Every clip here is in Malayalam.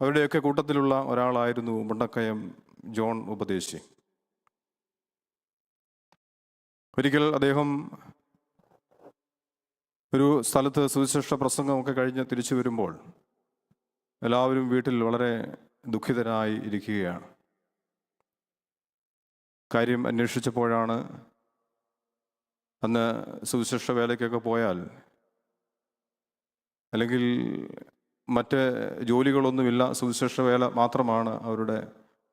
അവരുടെയൊക്കെ കൂട്ടത്തിലുള്ള ഒരാളായിരുന്നു മുണ്ടക്കയം ജോൺ ഉപദേശി. ഒരിക്കൽ അദ്ദേഹം ഒരു സ്ഥലത്ത് സുവിശേഷ പ്രസംഗമൊക്കെ കഴിഞ്ഞ് തിരിച്ചു വരുമ്പോൾ എല്ലാവരും വീട്ടിൽ വളരെ ദുഃഖിതരായി ഇരിക്കുകയാണ്. കാര്യം അന്വേഷിച്ചപ്പോഴാണ് അന്ന് സുവിശേഷ വേലയ്ക്കൊക്കെ പോയാൽ അല്ലെങ്കിൽ മറ്റ് ജോലികളൊന്നുമില്ല, സുവിശേഷ വേല മാത്രമാണ് അവരുടെ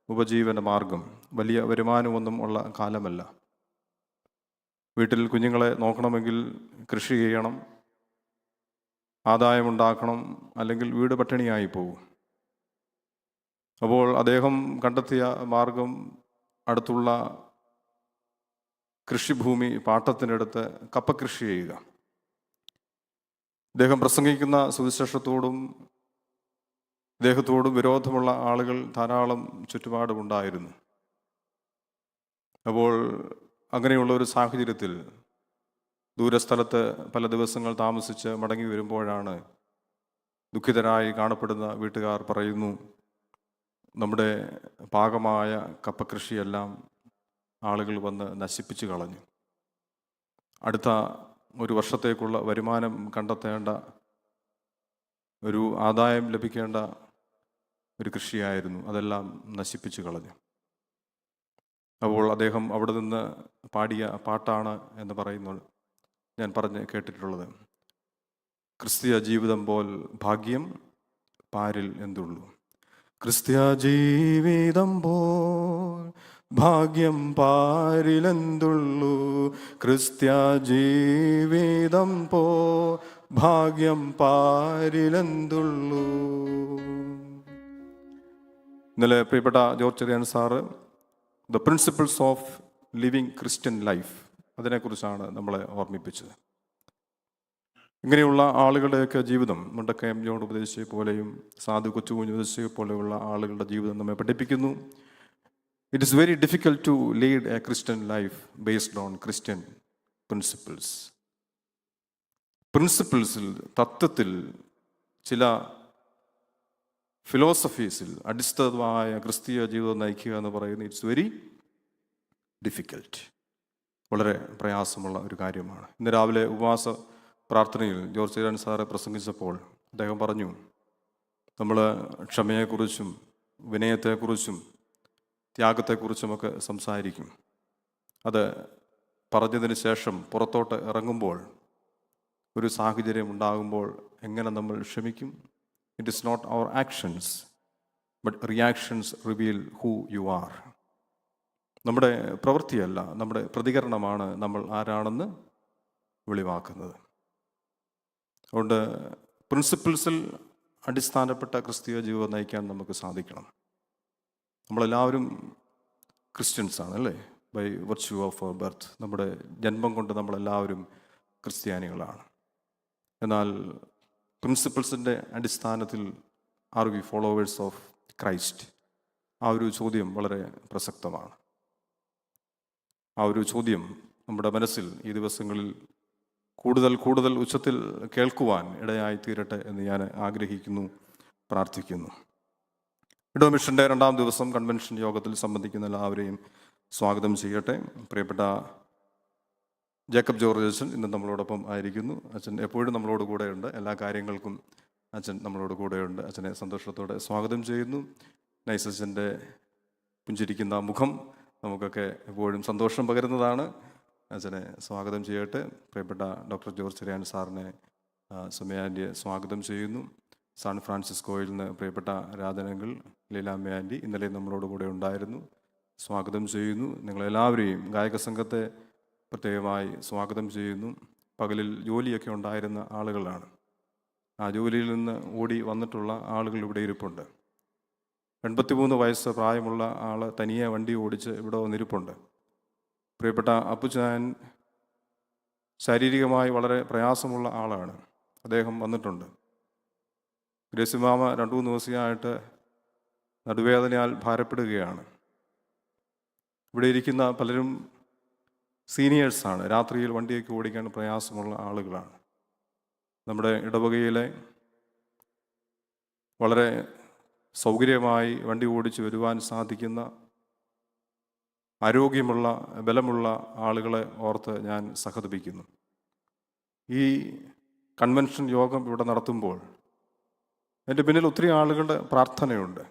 ഉപജീവന മാർഗം. വലിയ വരുമാനമൊന്നും ഉള്ള കാലമല്ല. വീട്ടിൽ കുഞ്ഞുങ്ങളെ നോക്കണമെങ്കിൽ കൃഷി ചെയ്യണം, ആദായമുണ്ടാക്കണം, അല്ലെങ്കിൽ വീട് പട്ടിണിയായി പോകും. അപ്പോൾ അദ്ദേഹം കണ്ടെത്തിയ മാർഗം അടുത്തുള്ള കൃഷിഭൂമി പാട്ടത്തിനെടുത്ത് കപ്പ കൃഷി ചെയ്യുക. അദ്ദേഹം പ്രസംഗിക്കുന്ന സുവിശേഷത്തോടും ഇദ്ദേഹത്തോടും വിരോധമുള്ള ആളുകൾ ധാരാളം ചുറ്റുപാടുമുണ്ടായിരുന്നു. അപ്പോൾ അങ്ങനെയുള്ള ഒരു സാഹചര്യത്തിൽ ദൂരസ്ഥലത്ത് പല ദിവസങ്ങൾ താമസിച്ച് മടങ്ങി വരുമ്പോഴാണ് ദുഃഖിതരായി കാണപ്പെടുന്ന വീട്ടുകാർ പറയുന്നു, നമ്മുടെ പാകമായ കപ്പകൃഷിയെല്ലാം ആളുകൾ വന്ന് നശിപ്പിച്ചു കളഞ്ഞു. അടുത്ത ഒരു വർഷത്തേക്കുള്ള വരുമാനം കണ്ടെത്തേണ്ട, ഒരു ആദായം ലഭിക്കേണ്ട ഒരു കൃഷിയായിരുന്നു, അതെല്ലാം നശിപ്പിച്ചു കളഞ്ഞു. അപ്പോൾ അദ്ദേഹം അവിടെ നിന്ന് പാടിയ പാട്ടാണ് എന്ന് പറയുന്നത് ഞാൻ പറഞ്ഞ് കേട്ടിട്ടുള്ളത്. ക്രിസ്തീയ ജീവിതം പോൽ ഭാഗ്യം പാരിൽ എന്തുള്ളൂ. ക്രിസ്തീയ ജീവിതം പോൽ ഭാഗ്യം പാരിലെന്തുള്ളൂ. ക്രിസ്തീയ ജീവിതം പോ ഭാഗ്യം പാരിലെന്തുള്ളൂ. ഇന്നലെ പ്രിയപ്പെട്ട George Cherian sir the principles of living Christian life, അതിനെക്കുറിച്ചാണ് നമ്മളെ ഓർമ്മിപ്പിച്ചത്. ഇങ്ങനെയുള്ള ആളുകളുടെയൊക്കെ ജീവിതം മുണ്ടക്കയം ജോൺ ഉപദേശിയെ പോലെയും സാധു കൊച്ചുകുഞ്ഞ് ഉപദേശിയെ പോലെയുള്ള ആളുകളുടെ ജീവിതം നമ്മെ പഠിപ്പിക്കുന്നു. It is very difficult to lead a Christian life based on Christian principles. പ്രിൻസിപ്പിൾസിൽ, തത്വത്തിൽ, ചില ഫിലോസഫീസിൽ അടിസ്ഥാനമായ ക്രിസ്തീയ ജീവിതം നയിക്കുക എന്ന് പറയുന്നത് ഇറ്റ്സ് വെരി ഡിഫിക്കൽട്ട്, വളരെ പ്രയാസമുള്ള ഒരു കാര്യമാണ്. ഇന്ന് രാവിലെ ഉപവാസ പ്രാർത്ഥനയിൽ ജോർജ് ചെറിയാൻ സാറെ പ്രസംഗിച്ചപ്പോൾ അദ്ദേഹം പറഞ്ഞു, നമ്മൾ ക്ഷമയെക്കുറിച്ചും വിനയത്തെക്കുറിച്ചും ത്യാഗത്തെക്കുറിച്ചുമൊക്കെ സംസാരിക്കും. അത് പറഞ്ഞതിന് ശേഷം പുറത്തോട്ട് ഇറങ്ങുമ്പോൾ, ഒരു സാഹചര്യം ഉണ്ടാകുമ്പോൾ എങ്ങനെ നമ്മൾ ക്ഷമിക്കും? It is not our actions but reactions reveal who you are. നമ്മുടെ പ്രവൃത്തിയല്ല, നമ്മുടെ പ്രതികരണമാണ് നമ്മൾ ആരാണെന്ന് വെളിവാക്കുന്നത്. അതുകൊണ്ട് പ്രിൻസിപ്പിൾസിൽ അടിസ്ഥാനപ്പെട്ട ക്രിസ്തീയ ജീവിതം നയിക്കാൻ നമുക്ക് സാധിക്കണം. നമ്മളെല്ലാവരും ക്രിസ്ത്യൻസാണ്, അല്ലേ? By virtue of our birth. നമ്മുടെ ജന്മം കൊണ്ട് നമ്മളെല്ലാവരും ക്രിസ്ത്യാനികളാണ്. എന്നാൽ പ്രിൻസിപ്പിൾസിൻ്റെ അടിസ്ഥാനത്തിൽ are we followers of Christ? ആ ഒരു ചോദ്യം വളരെ പ്രസക്തമാണ്. ആ ഒരു ചോദ്യം നമ്മുടെ മനസ്സിൽ ഈ ദിവസങ്ങളിൽ കൂടുതൽ ഉച്ചത്തിൽ കേൾക്കുവാൻ ഇടയായി തീരട്ടെ എന്ന് ഞാൻ ആഗ്രഹിക്കുന്നു, പ്രാർത്ഥിക്കുന്നു. ഇടോ മിഷൻ്റെ 2-ാം ദിവസം കൺവെൻഷൻ യോഗത്തിൽ സംബന്ധിക്കുന്ന എല്ലാവരെയും സ്വാഗതം ചെയ്യട്ടെ. പ്രിയപ്പെട്ട ജേക്കബ് ജോർജ് അച്ഛൻ ഇന്ന് നമ്മളോടൊപ്പം ആയിരിക്കുന്നു. അച്ഛൻ എപ്പോഴും നമ്മളോട് കൂടെയുണ്ട്, എല്ലാ കാര്യങ്ങൾക്കും അച്ഛൻ നമ്മളോട് കൂടെയുണ്ട്. അച്ഛനെ സന്തോഷത്തോടെ സ്വാഗതം ചെയ്യുന്നു. നൈസ് അച്ഛൻ്റെ പുഞ്ചിരിക്കുന്ന മുഖം നമുക്കൊക്കെ എപ്പോഴും സന്തോഷം പകരുന്നതാണ്. അച്ഛനെ സ്വാഗതം ചെയ്യട്ടെ. പ്രിയപ്പെട്ട ഡോക്ടർ ജോർജ് ചെറിയാൻ സാറിനെ, സുമയാൻ്റിയെ സ്വാഗതം ചെയ്യുന്നു. സാൻ ഫ്രാൻസിസ്കോയിൽ നിന്ന് പ്രിയപ്പെട്ട രാധനങ്ങൾ ലീലാമ്മ ആൻ്റി ഇന്നലെ നമ്മളോട് കൂടെ ഉണ്ടായിരുന്നു, സ്വാഗതം ചെയ്യുന്നു. നിങ്ങളെല്ലാവരെയും, ഗായക സംഘത്തെ പ്രത്യേകമായി സ്വാഗതം ചെയ്യുന്നു. പകലിൽ ജോലിയൊക്കെ ഉണ്ടായിരുന്ന ആളുകളാണ്. ആ ജോലിയിൽ നിന്ന് ഓടി വന്നിട്ടുള്ള ആളുകൾ ഇവിടെ ഇരിപ്പുണ്ട്. 83 വയസ്സ് പ്രായമുള്ള ആൾ തനിയെ വണ്ടി ഓടിച്ച് ഇവിടെ വന്നിരിപ്പുണ്ട്. പ്രിയപ്പെട്ട അപ്പുച്ചാൻ ശാരീരികമായി വളരെ പ്രയാസമുള്ള ആളാണ്, അദ്ദേഹം വന്നിട്ടുണ്ട്. ഗ്രേസിമാമ 2-3 ദിവസമായിട്ട് നടുവേദനയാൽ ഭാരപ്പെടുകയാണ്. ഇവിടെ ഇരിക്കുന്ന പലരും സീനിയേഴ്സാണ്, രാത്രിയിൽ വണ്ടിയൊക്കെ ഓടിക്കാൻ പ്രയാസമുള്ള ആളുകളാണ്. നമ്മുടെ ഇടവകയിലെ വളരെ സൗകര്യമായി വണ്ടി ഓടിച്ച് വരുവാൻ സാധിക്കുന്ന ആരോഗ്യമുള്ള ബലമുള്ള ആളുകളെ ഓർത്ത് ഞാൻ സഹതപിക്കുന്നു. ഈ കൺവെൻഷൻ യോഗം ഇവിടെ നടത്തുമ്പോൾ എൻ്റെ പിന്നിൽ ഒത്തിരി ആളുകളുടെ പ്രാർത്ഥനയുണ്ട്,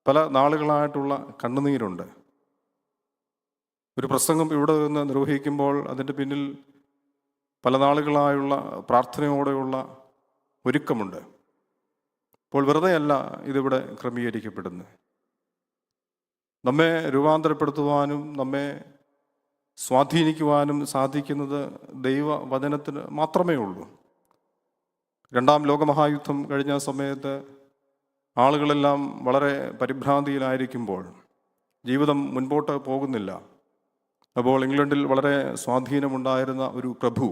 പല നാളുകളായിട്ടുള്ള കണ്ണുനീരുണ്ട്. ഒരു പ്രസംഗം ഇവിടെ നിന്ന് നിർവഹിക്കുമ്പോൾ അതിൻ്റെ പിന്നിൽ പല നാളുകളായുള്ള പ്രാർത്ഥനയോടെയുള്ള ഒരുക്കമുണ്ട്. അപ്പോൾ വെറുതെയല്ല ഇതിവിടെ ക്രമീകരിക്കപ്പെടുന്നത്. നമ്മെ രൂപാന്തരപ്പെടുത്തുവാനും നമ്മെ സ്വാധീനിക്കുവാനും സാധിക്കുന്നത് ദൈവവചനത്തിന് മാത്രമേ ഉള്ളൂ. രണ്ടാം ലോകമഹായുദ്ധം കഴിഞ്ഞ സമയത്ത് ആളുകളെല്ലാം വളരെ പരിഭ്രാന്തിയിലായിരിക്കുമ്പോൾ ജീവിതം മുൻപോട്ട് പോകുന്നില്ല. അപ്പോൾ ഇംഗ്ലണ്ടിൽ വളരെ സ്വാധീനമുണ്ടായിരുന്ന ഒരു പ്രഭു,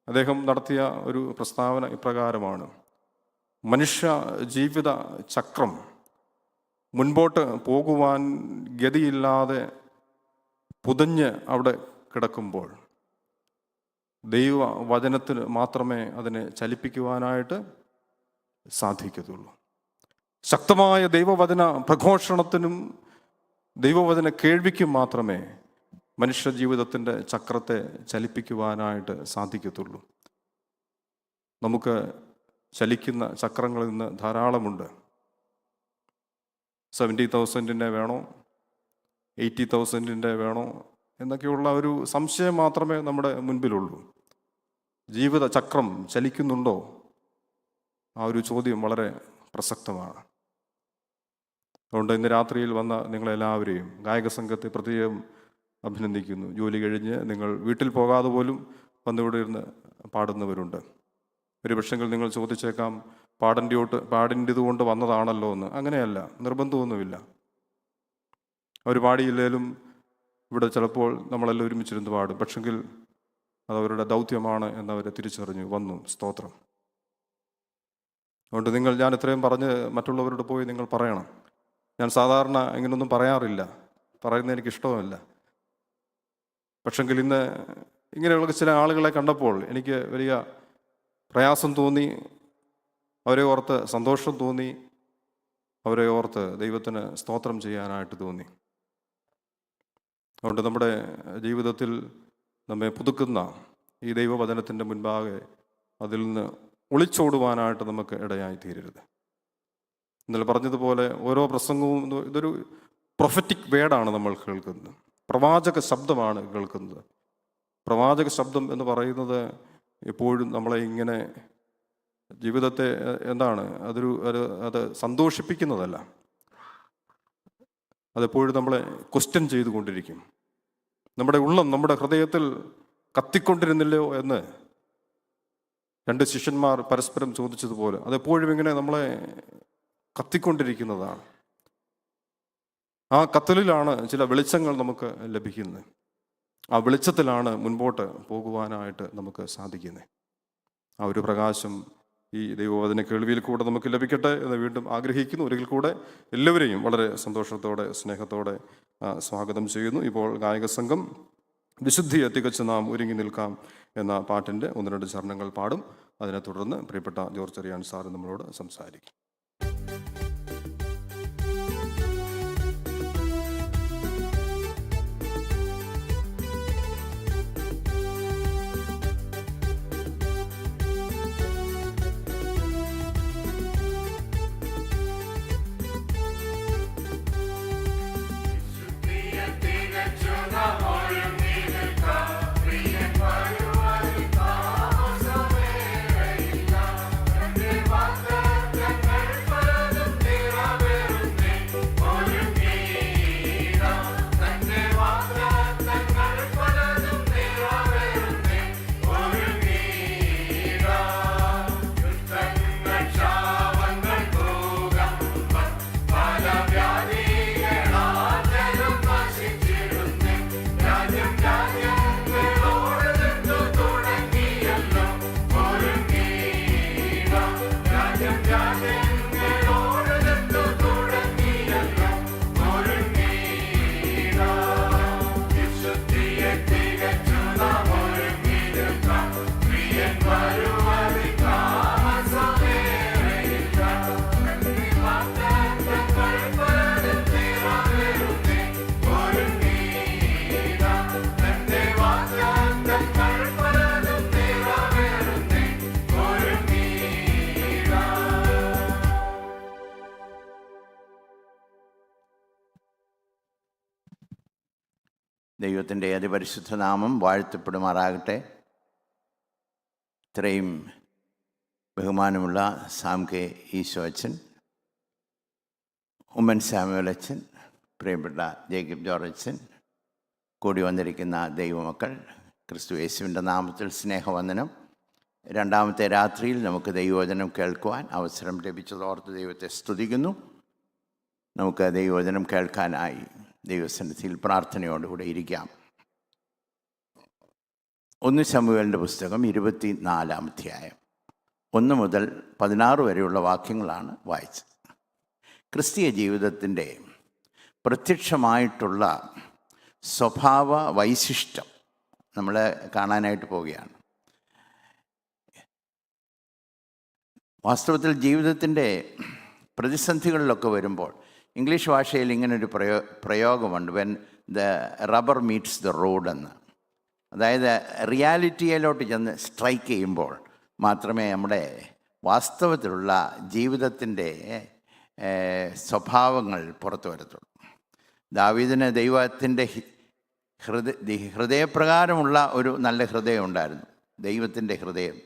അദ്ദേഹം നടത്തിയ ഒരു പ്രസ്താവന ഇപ്രകാരമാണ്: മനുഷ്യ ജീവിത ചക്രം മുൻപോട്ട് പോകുവാൻ ഗതിയില്ലാതെ പുതഞ്ഞ് അവിടെ കിടക്കുമ്പോൾ ദൈവവചനത്തിന് മാത്രമേ അതിനെ ചലിപ്പിക്കുവാനായിട്ട് സാധിക്കത്തുള്ളൂ. ശക്തമായ ദൈവവചന പ്രഘോഷണത്തിനും ദൈവവചന കേൾവിക്കും മാത്രമേ മനുഷ്യ ജീവിതത്തിൻ്റെ ചക്രത്തെ ചലിപ്പിക്കുവാനായിട്ട് സാധിക്കത്തുള്ളൂ. നമുക്ക് ചലിക്കുന്ന ചക്രങ്ങൾ ഇന്ന് ധാരാളമുണ്ട്. 70,000 വേണോ 80,000 വേണോ എന്നൊക്കെയുള്ള ഒരു സംശയം മാത്രമേ നമ്മുടെ മുൻപിലുള്ളൂ. ജീവിത ചക്രം ചലിക്കുന്നുണ്ടോ? ആ ഒരു ചോദ്യം വളരെ പ്രസക്തമാണ്. അതുകൊണ്ട് ഇന്ന് രാത്രിയിൽ വന്ന നിങ്ങളെല്ലാവരെയും ഗായക സംഘത്തെ പ്രത്യേകം അഭിനന്ദിക്കുന്നു. ജോലി കഴിഞ്ഞ് നിങ്ങൾ വീട്ടിൽ പോകാതെ പോലും വന്നിവിടെ ഇരുന്ന് പാടുന്നവരുണ്ട്. ഒരു പക്ഷെങ്കിൽ നിങ്ങൾ ചോദിച്ചേക്കാം, പാടിൻ്റെത് കൊണ്ട് വന്നതാണല്ലോ എന്ന്. അങ്ങനെയല്ല, നിർബന്ധമൊന്നുമില്ല. അവർ പാടിയില്ലേലും ഇവിടെ ചിലപ്പോൾ നമ്മളെല്ലാം ഒരുമിച്ചിരുന്ന് പാടും. പക്ഷെങ്കിൽ അതവരുടെ ദൗത്യമാണ് എന്നവരെ തിരിച്ചറിഞ്ഞു വന്നു. സ്തോത്രം. അതുകൊണ്ട് ഞാൻ ഇത്രയും പറഞ്ഞ് മറ്റുള്ളവരോട് പോയി നിങ്ങൾ പറയണം. ഞാൻ സാധാരണ ഇങ്ങനൊന്നും പറയാറില്ല, പറയുന്നത് എനിക്കിഷ്ടവുമല്ല. പക്ഷെങ്കിൽ ഇന്ന് ഇങ്ങനെയുള്ള ചില ആളുകളെ കണ്ടപ്പോൾ എനിക്ക് വലിയ പ്രയാസം തോന്നി, അവരെ ഓർത്ത് സന്തോഷം തോന്നി, അവരെ ഓർത്ത് ദൈവത്തിന് സ്തോത്രം ചെയ്യാനായിട്ട് തോന്നി. അതുകൊണ്ട് നമ്മുടെ ജീവിതത്തിൽ നമ്മെ പുതുക്കുന്ന ഈ ദൈവവചനത്തിൻ്റെ മുൻപാകെ അതിൽ നിന്ന് ഒളിച്ചോടുവാനായിട്ട് നമുക്ക് ഇടയായി തീരരുത്. ഇന്നലെ പറഞ്ഞതുപോലെ ഓരോ പ്രസംഗവും ഇതൊരു പ്രൊഫറ്റിക് വേർഡാണ് നമ്മൾ കേൾക്കുന്നത്, പ്രവാചക ശബ്ദമാണ് കേൾക്കുന്നത്. പ്രവാചക ശബ്ദം എന്ന് പറയുന്നത് എപ്പോഴും നമ്മളെ ഇങ്ങനെ ജീവിതത്തെ അത് സന്തോഷിപ്പിക്കുന്നതല്ല. അതെപ്പോഴും നമ്മളെ ക്വസ്റ്റ്യൻ ചെയ്തുകൊണ്ടിരിക്കും. നമ്മുടെ ഉള്ളം നമ്മുടെ ഹൃദയത്തിൽ കത്തിക്കൊണ്ടിരുന്നില്ലയോ എന്ന് 2 ശിഷ്യന്മാർ പരസ്പരം ചോദിച്ചതുപോലെ അതെപ്പോഴും ഇങ്ങനെ നമ്മളെ കത്തിക്കൊണ്ടിരിക്കുന്നതാണ്. ആ കത്തലിലാണ് ചില വെളിച്ചങ്ങൾ നമുക്ക് ലഭിക്കുന്നത്. ആ വെളിച്ചത്തിലാണ് മുൻപോട്ട് പോകുവാനായിട്ട് നമുക്ക് സാധിക്കുന്നത്. ആ ഒരു പ്രകാശം ഈ ദൈവവചന കേൾവിയിൽ കൂടെ നമുക്ക് ലഭിക്കട്ടെ എന്ന് വീണ്ടും ആഗ്രഹിക്കുന്നു. ഒരിക്കൽ കൂടെ എല്ലാവരെയും വളരെ സന്തോഷത്തോടെ സ്നേഹത്തോടെ സ്വാഗതം ചെയ്യുന്നു. ഇപ്പോൾ ഗായക സംഘം വിശുദ്ധിയെ തികച്ച് നാം ഒരുങ്ങി നിൽക്കാം എന്ന പാട്ടിൻ്റെ 1-2 ചരണങ്ങൾ പാടും. അതിനെ തുടർന്ന് പ്രിയപ്പെട്ട ജോർജ് ചെറിയാൻ സാർ നമ്മളോട് സംസാരിക്കും. Thank you. ദൈവത്തിൻ്റെ അതിപരിശുദ്ധ നാമം വാഴ്ത്തപ്പെടുമാറാകട്ടെ. ഇത്രയും ബഹുമാനമുള്ള സാം കെ ഈശോ അച്ഛൻ, ഉമ്മൻ സാമുവൽ അച്ഛൻ, പ്രിയപ്പെട്ട ജേക്കബ് ജോർജ് അച്ഛൻ, കൂടി വന്നിരിക്കുന്ന ദൈവമക്കൾ, ക്രിസ്തു യേശുവിൻ്റെ നാമത്തിൽ സ്നേഹവന്ദനം. രണ്ടാമത്തെ രാത്രിയിൽ നമുക്ക് ദൈവവചനം കേൾക്കുവാൻ അവസരം ലഭിച്ചതോർത്ത് ദൈവത്തെ സ്തുതിക്കുന്നു. നമുക്ക് ദൈവവചനം കേൾക്കാനായി ദൈവസന്നിധിയിൽ പ്രാർത്ഥനയോടുകൂടെ ഇരിക്കാം. 1 ശമൂവേലിൻ്റെ പുസ്തകം 24-ാം അധ്യായം 1 മുതൽ 16 വരെയുള്ള വാക്യങ്ങളാണ് വായിച്ചത്. ക്രിസ്തീയ ജീവിതത്തിൻ്റെ പ്രത്യക്ഷമായിട്ടുള്ള സ്വഭാവ വൈശിഷ്ട്യം നമ്മൾ കാണാനായിട്ട് പോവുകയാണ്. വാസ്തവത്തിൽ ജീവിതത്തിൻ്റെ പ്രതിസന്ധികളിലൊക്കെ വരുമ്പോൾ ഇംഗ്ലീഷ് ഭാഷയിൽ ഇങ്ങനൊരു പ്രയോഗമുണ്ട്, when the rubber meets the road എന്ന്. അതായത് റിയാലിറ്റിയിലോട്ട് ചെന്ന് സ്ട്രൈക്ക് ചെയ്യുമ്പോൾ മാത്രമേ നമ്മുടെ വാസ്തവത്തിലുള്ള ജീവിതത്തിൻ്റെ സ്വഭാവങ്ങൾ പുറത്തു വരത്തുള്ളൂ. ദാവീദിന് ദൈവത്തിൻ്റെ ഹൃദയപ്രകാരമുള്ള ഒരു നല്ല ഹൃദയം ഉണ്ടായിരുന്നു, ദൈവത്തിൻ്റെ ഹൃദയം.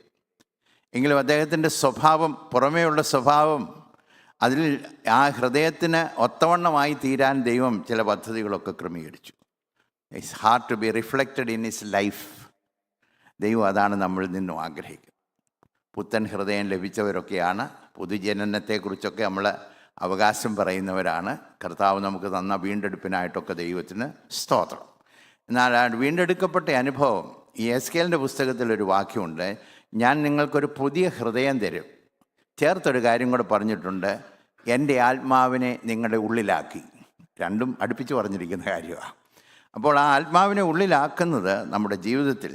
എങ്കിലും അദ്ദേഹത്തിൻ്റെ സ്വഭാവം, പുറമേയുള്ള സ്വഭാവം, അതിൽ ആ ഹൃദയത്തിന് ഒത്തവണ്ണമായി തീരാൻ ദൈവം ചില പദ്ധതികളൊക്കെ ക്രമീകരിച്ചു. It's hard to be reflected in his life. ദൈവം അതാണ് നമ്മളിൽ നിന്നും ആഗ്രഹിക്കുന്നത്. പുത്തൻ ഹൃദയം ലഭിച്ചവരൊക്കെയാണ്, പുതുജനനത്തെക്കുറിച്ചൊക്കെ നമ്മൾ അവകാശം പറയുന്നവരാണ്. കർത്താവ് നമുക്ക് തന്ന വീണ്ടെടുപ്പിനായിട്ടൊക്കെ ദൈവത്തിന് സ്തോത്രം. എന്നാൽ ആ വീണ്ടെടുക്കപ്പെട്ട അനുഭവം, ഈ എസ്കേലിൻ്റെ പുസ്തകത്തിലൊരു വാക്യമുണ്ട്, ഞാൻ നിങ്ങൾക്കൊരു പുതിയ ഹൃദയം തരും. ചേർത്തൊരു കാര്യം കൂടെ പറഞ്ഞിട്ടുണ്ട്, എൻ്റെ ആത്മാവിനെ നിങ്ങളുടെ ഉള്ളിലാക്കി. രണ്ടും അടുപ്പിച്ച് പറഞ്ഞിരിക്കുന്ന കാര്യമാണ്. അപ്പോൾ ആ ആത്മാവിനെ ഉള്ളിലാക്കുന്നത് നമ്മുടെ ജീവിതത്തിൽ,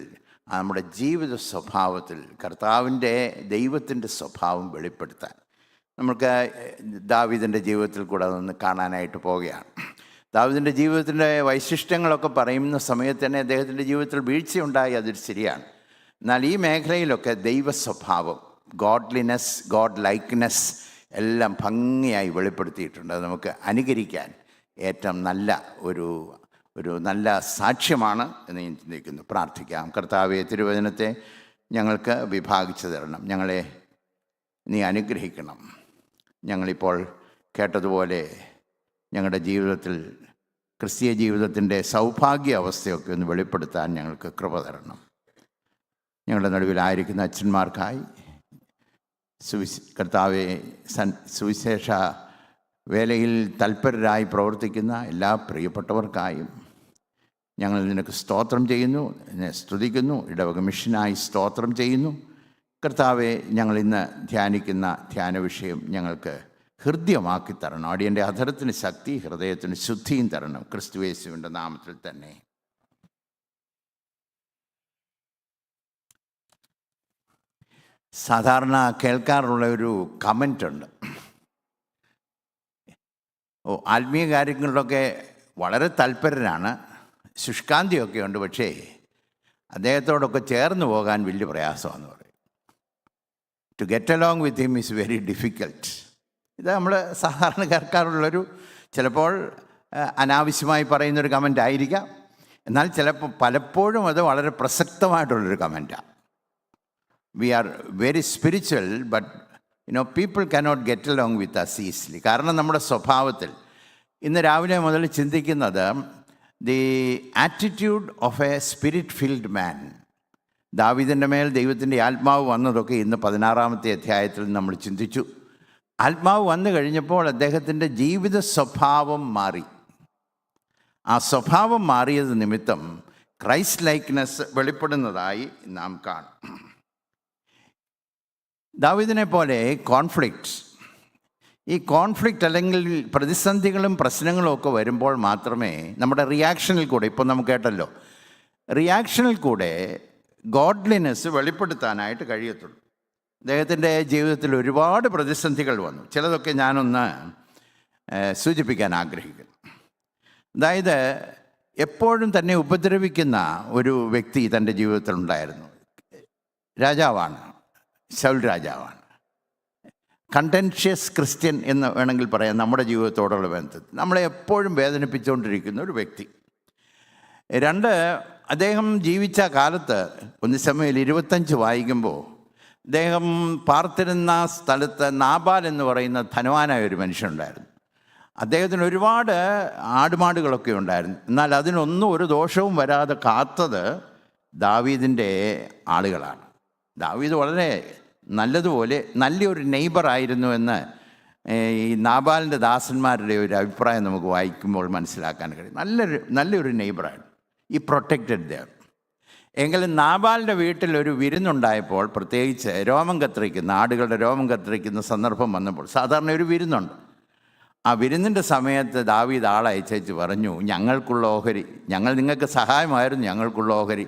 നമ്മുടെ ജീവിത സ്വഭാവത്തിൽ കർത്താവിൻ്റെ, ദൈവത്തിൻ്റെ സ്വഭാവം വെളിപ്പെടുത്താൻ നമുക്ക് ദാവീദിൻ്റെ ജീവിതത്തിൽ കൂടെ അതൊന്ന് കാണാനായിട്ട് പോവുകയാണ്. ദാവീദിൻ്റെ ജീവിതത്തിൻ്റെ വൈശിഷ്ട്യങ്ങളൊക്കെ പറയുന്ന സമയത്ത് തന്നെ അദ്ദേഹത്തിൻ്റെ ജീവിതത്തിൽ വീഴ്ചയുണ്ടായി, അതൊരു ശരിയാണ്. എന്നാൽ ഈ മേഖലയിലൊക്കെ ദൈവ സ്വഭാവം, ഗോഡ്ലിനെസ്, ഗോഡ് ലൈക്ക്നെസ് എല്ലാം ഭംഗിയായി വെളിപ്പെടുത്തിയിട്ടുണ്ട്. അത് നമുക്ക് അനുകരിക്കാൻ ഏറ്റവും നല്ല ഒരു നല്ല സാക്ഷ്യമാണ് എന്ന് ഞാൻ ചിന്തിക്കുന്നു. പ്രാർത്ഥിക്കാം. കർത്താവേ, തിരുവചനത്തെ ഞങ്ങൾക്ക് വിഭാഗിച്ചു തരണം, ഞങ്ങളെ നീ അനുഗ്രഹിക്കണം. ഞങ്ങളിപ്പോൾ കേട്ടതുപോലെ ഞങ്ങളുടെ ജീവിതത്തിൽ, ക്രിസ്തീയ ജീവിതത്തിൻ്റെ സൗഭാഗ്യ അവസ്ഥയൊക്കെ ഒന്ന് വെളിപ്പെടുത്താൻ ഞങ്ങൾക്ക് കൃപ തരണം. ഞങ്ങളുടെ നടുവിലായിരിക്കുന്ന അച്ഛന്മാർക്കായി, കർത്താവെ, സുവിശേഷ വേലയിൽ തൽപരരായി പ്രവർത്തിക്കുന്ന എല്ലാ പ്രിയപ്പെട്ടവർക്കായും ഞങ്ങൾ നിനക്ക് സ്തോത്രം ചെയ്യുന്നു, നിന്നെ സ്തുതിക്കുന്നു. ഇടവക മിഷനായി സ്തോത്രം ചെയ്യുന്നു. കർത്താവെ, ഞങ്ങൾ ഇന്ന് ധ്യാനിക്കുന്ന ധ്യാന വിഷയം ഞങ്ങൾക്ക് ഹൃദ്യമാക്കി തരണം. അടിയൻ്റെ അധരത്തിന് ശക്തി, ഹൃദയത്തിന് ശുദ്ധിയും തരണം. ക്രിസ്തു യേശുവിൻ്റെ നാമത്തിൽ തന്നെ. സാധാരണ കേൾക്കാറുള്ള ഒരു കമൻ്റുണ്ട്, ആത്മീയ കാര്യങ്ങളിലൊക്കെ വളരെ തൽപരനാണ്, ശുഷ്കാന്തിയൊക്കെ ഉണ്ട്, പക്ഷേ അദ്ദേഹത്തോടൊക്കെ ചേർന്ന് പോകാൻ വലിയ പ്രയാസമാണെന്ന് പറയും. To get along with him is very difficult. ഇത് നമ്മൾ സാധാരണ കേൾക്കാറുള്ളൊരു, ചിലപ്പോൾ അനാവശ്യമായി പറയുന്നൊരു കമൻ്റ് ആയിരിക്കാം, എന്നാൽ പലപ്പോഴും അത് വളരെ പ്രസക്തമായിട്ടുള്ളൊരു കമൻ്റാണ്. We are very spiritual, but people cannot get along with us easily. കാരണം നമ്മുടെ സ്വഭാവത്തിൽ ഇന്ന് രാവിലെ മുതൽ ചിന്തിക്കുന്നത് the attitude of a spirit filled man. ദാവീദിൻ്റെ മേൽ ദൈവത്തിൻ്റെ ആത്മാവ് വന്നതൊക്കെ ഇന്ന് 16-ാമത്തെ അധ്യായത്തിൽ നമ്മൾ ചിന്തിച്ചു. ആത്മാവ് വന്നു കഴിഞ്ഞപ്പോൾ അദ്ദേഹത്തിൻ്റെ ജീവിത സ്വഭാവം മാറി. ആ സ്വഭാവം മാറിയത് നിമിത്തം ക്രൈസ്റ്റ് ലൈക്ക്നെസ് വെളിപ്പെടുന്നതായി നാം കാണും. ദാവീദിനെ പോലെ ഈ കോൺഫ്ലിക്റ്റ് അല്ലെങ്കിൽ പ്രതിസന്ധികളും പ്രശ്നങ്ങളും ഒക്കെ വരുമ്പോൾ മാത്രമേ നമ്മുടെ റിയാക്ഷനിൽ കൂടെ, ഇപ്പോൾ നമുക്ക് കേട്ടല്ലോ, റിയാക്ഷനിൽ കൂടെ ഗോഡ്ലിനെസ് വെളിപ്പെടുത്താനായിട്ട് കഴിയത്തുള്ളൂ. അദ്ദേഹത്തിൻ്റെ ജീവിതത്തിൽ ഒരുപാട് പ്രതിസന്ധികൾ വന്നു. ചിലതൊക്കെ ഞാനൊന്ന് സൂചിപ്പിക്കാൻ ആഗ്രഹിക്കുന്നു. അതായത് എപ്പോഴും തന്നെ ഉപദ്രവിക്കുന്ന ഒരു വ്യക്തി തൻ്റെ ജീവിതത്തിലുണ്ടായിരുന്നു. രാജാവാണ്, ശൗൽ രാജാവാണ്. കണ്ടൻഷ്യസ് ക്രിസ്ത്യൻ എന്ന് വേണമെങ്കിൽ പറയാം. നമ്മുടെ ജീവിതത്തോടുള്ള ബന്ധത്തിൽ നമ്മളെ എപ്പോഴും വേദനിപ്പിച്ചുകൊണ്ടിരിക്കുന്ന ഒരു വ്യക്തി. രണ്ട്, അദ്ദേഹം ജീവിച്ച കാലത്ത് 1 ശമൂവേൽ 25 വായിക്കുമ്പോൾ അദ്ദേഹം പാർത്തിരുന്ന സ്ഥലത്ത് നാബാൽ എന്ന് പറയുന്ന ധനവാനായ ഒരു മനുഷ്യനുണ്ടായിരുന്നു. അദ്ദേഹത്തിന് ഒരുപാട് ആടുമാടുകളൊക്കെ ഉണ്ടായിരുന്നു. എന്നാൽ അതിനൊന്നും ഒരു ദോഷവും വരാതെ കാത്തത് ദാവീദിൻ്റെ ആളുകളാണ്. ദാവീദ് വളരെ നല്ലതുപോലെ നല്ലൊരു നെയ്ബറായിരുന്നു എന്ന് ഈ നാബാലിൻ്റെ ദാസന്മാരുടെ ഒരു അഭിപ്രായം നമുക്ക് വായിക്കുമ്പോൾ മനസ്സിലാക്കാൻ കഴിയും. നല്ലൊരു നെയ്ബറാണ്. ഈ പ്രൊട്ടക്റ്റഡ് ദം. എങ്കിലും നാബാലിൻ്റെ വീട്ടിൽ ഒരു വിരുന്നുണ്ടായപ്പോൾ, പ്രത്യേകിച്ച് രോമം കത്തിരിക്കുന്ന ആടുകളുടെ രോമം കത്തിരിക്കുന്ന സന്ദർഭം വന്നപ്പോൾ, സാധാരണ ഒരു വിരുന്നുണ്ട്. ആ വിരുന്നിൻ്റെ സമയത്ത് ദാവീദ് ആളയച്ചേച്ച് പറഞ്ഞു, ഞങ്ങൾക്കുള്ള ഓഹരി, ഞങ്ങൾ നിങ്ങൾക്ക് സഹായമായിരുന്നു, ഞങ്ങൾക്കുള്ള ഓഹരി,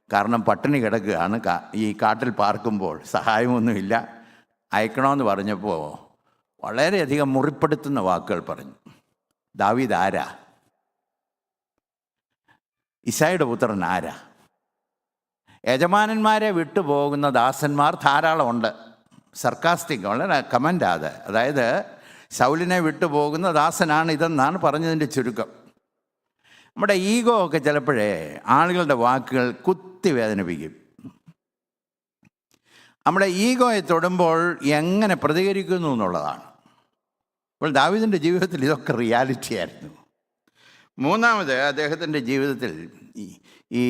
കാരണം പട്ടിണി കിടക്കുകയാണ്, ഈ കാട്ടിൽ പാർക്കുമ്പോൾ സഹായമൊന്നുമില്ല, അയക്കണമെന്ന് പറഞ്ഞപ്പോൾ വളരെയധികം മുറിപ്പെടുത്തുന്ന വാക്കുകൾ പറഞ്ഞു. ദാവീദ് ആരാ? ഇശായിയുടെ പുത്രൻ ആരാ? യജമാനന്മാരെ വിട്ടുപോകുന്ന ദാസന്മാർ ധാരാളമുണ്ട്. സർക്കാസ്റ്റിക്, വളരെ കമൻ്റാത്. അതായത് ശൗലിനെ വിട്ടുപോകുന്ന ദാസനാണ് ഇതെന്നാണ് പറഞ്ഞതിൻ്റെ ചുരുക്കം. നമ്മുടെ ഈഗോ ഒക്കെ ചിലപ്പോഴേ ആളുകളുടെ വാക്കുകൾ കുത്തി വേദനിപ്പിക്കും. നമ്മുടെ ഈഗോയെ തൊടുമ്പോൾ എങ്ങനെ പ്രതികരിക്കുന്നു എന്നുള്ളതാണ്. അപ്പോൾ ദാവീദിൻ്റെ ജീവിതത്തിൽ ഇതൊക്കെ റിയാലിറ്റി ആയിരുന്നു. മൂന്നാമത്, അദ്ദേഹത്തിൻ്റെ ജീവിതത്തിൽ ഈ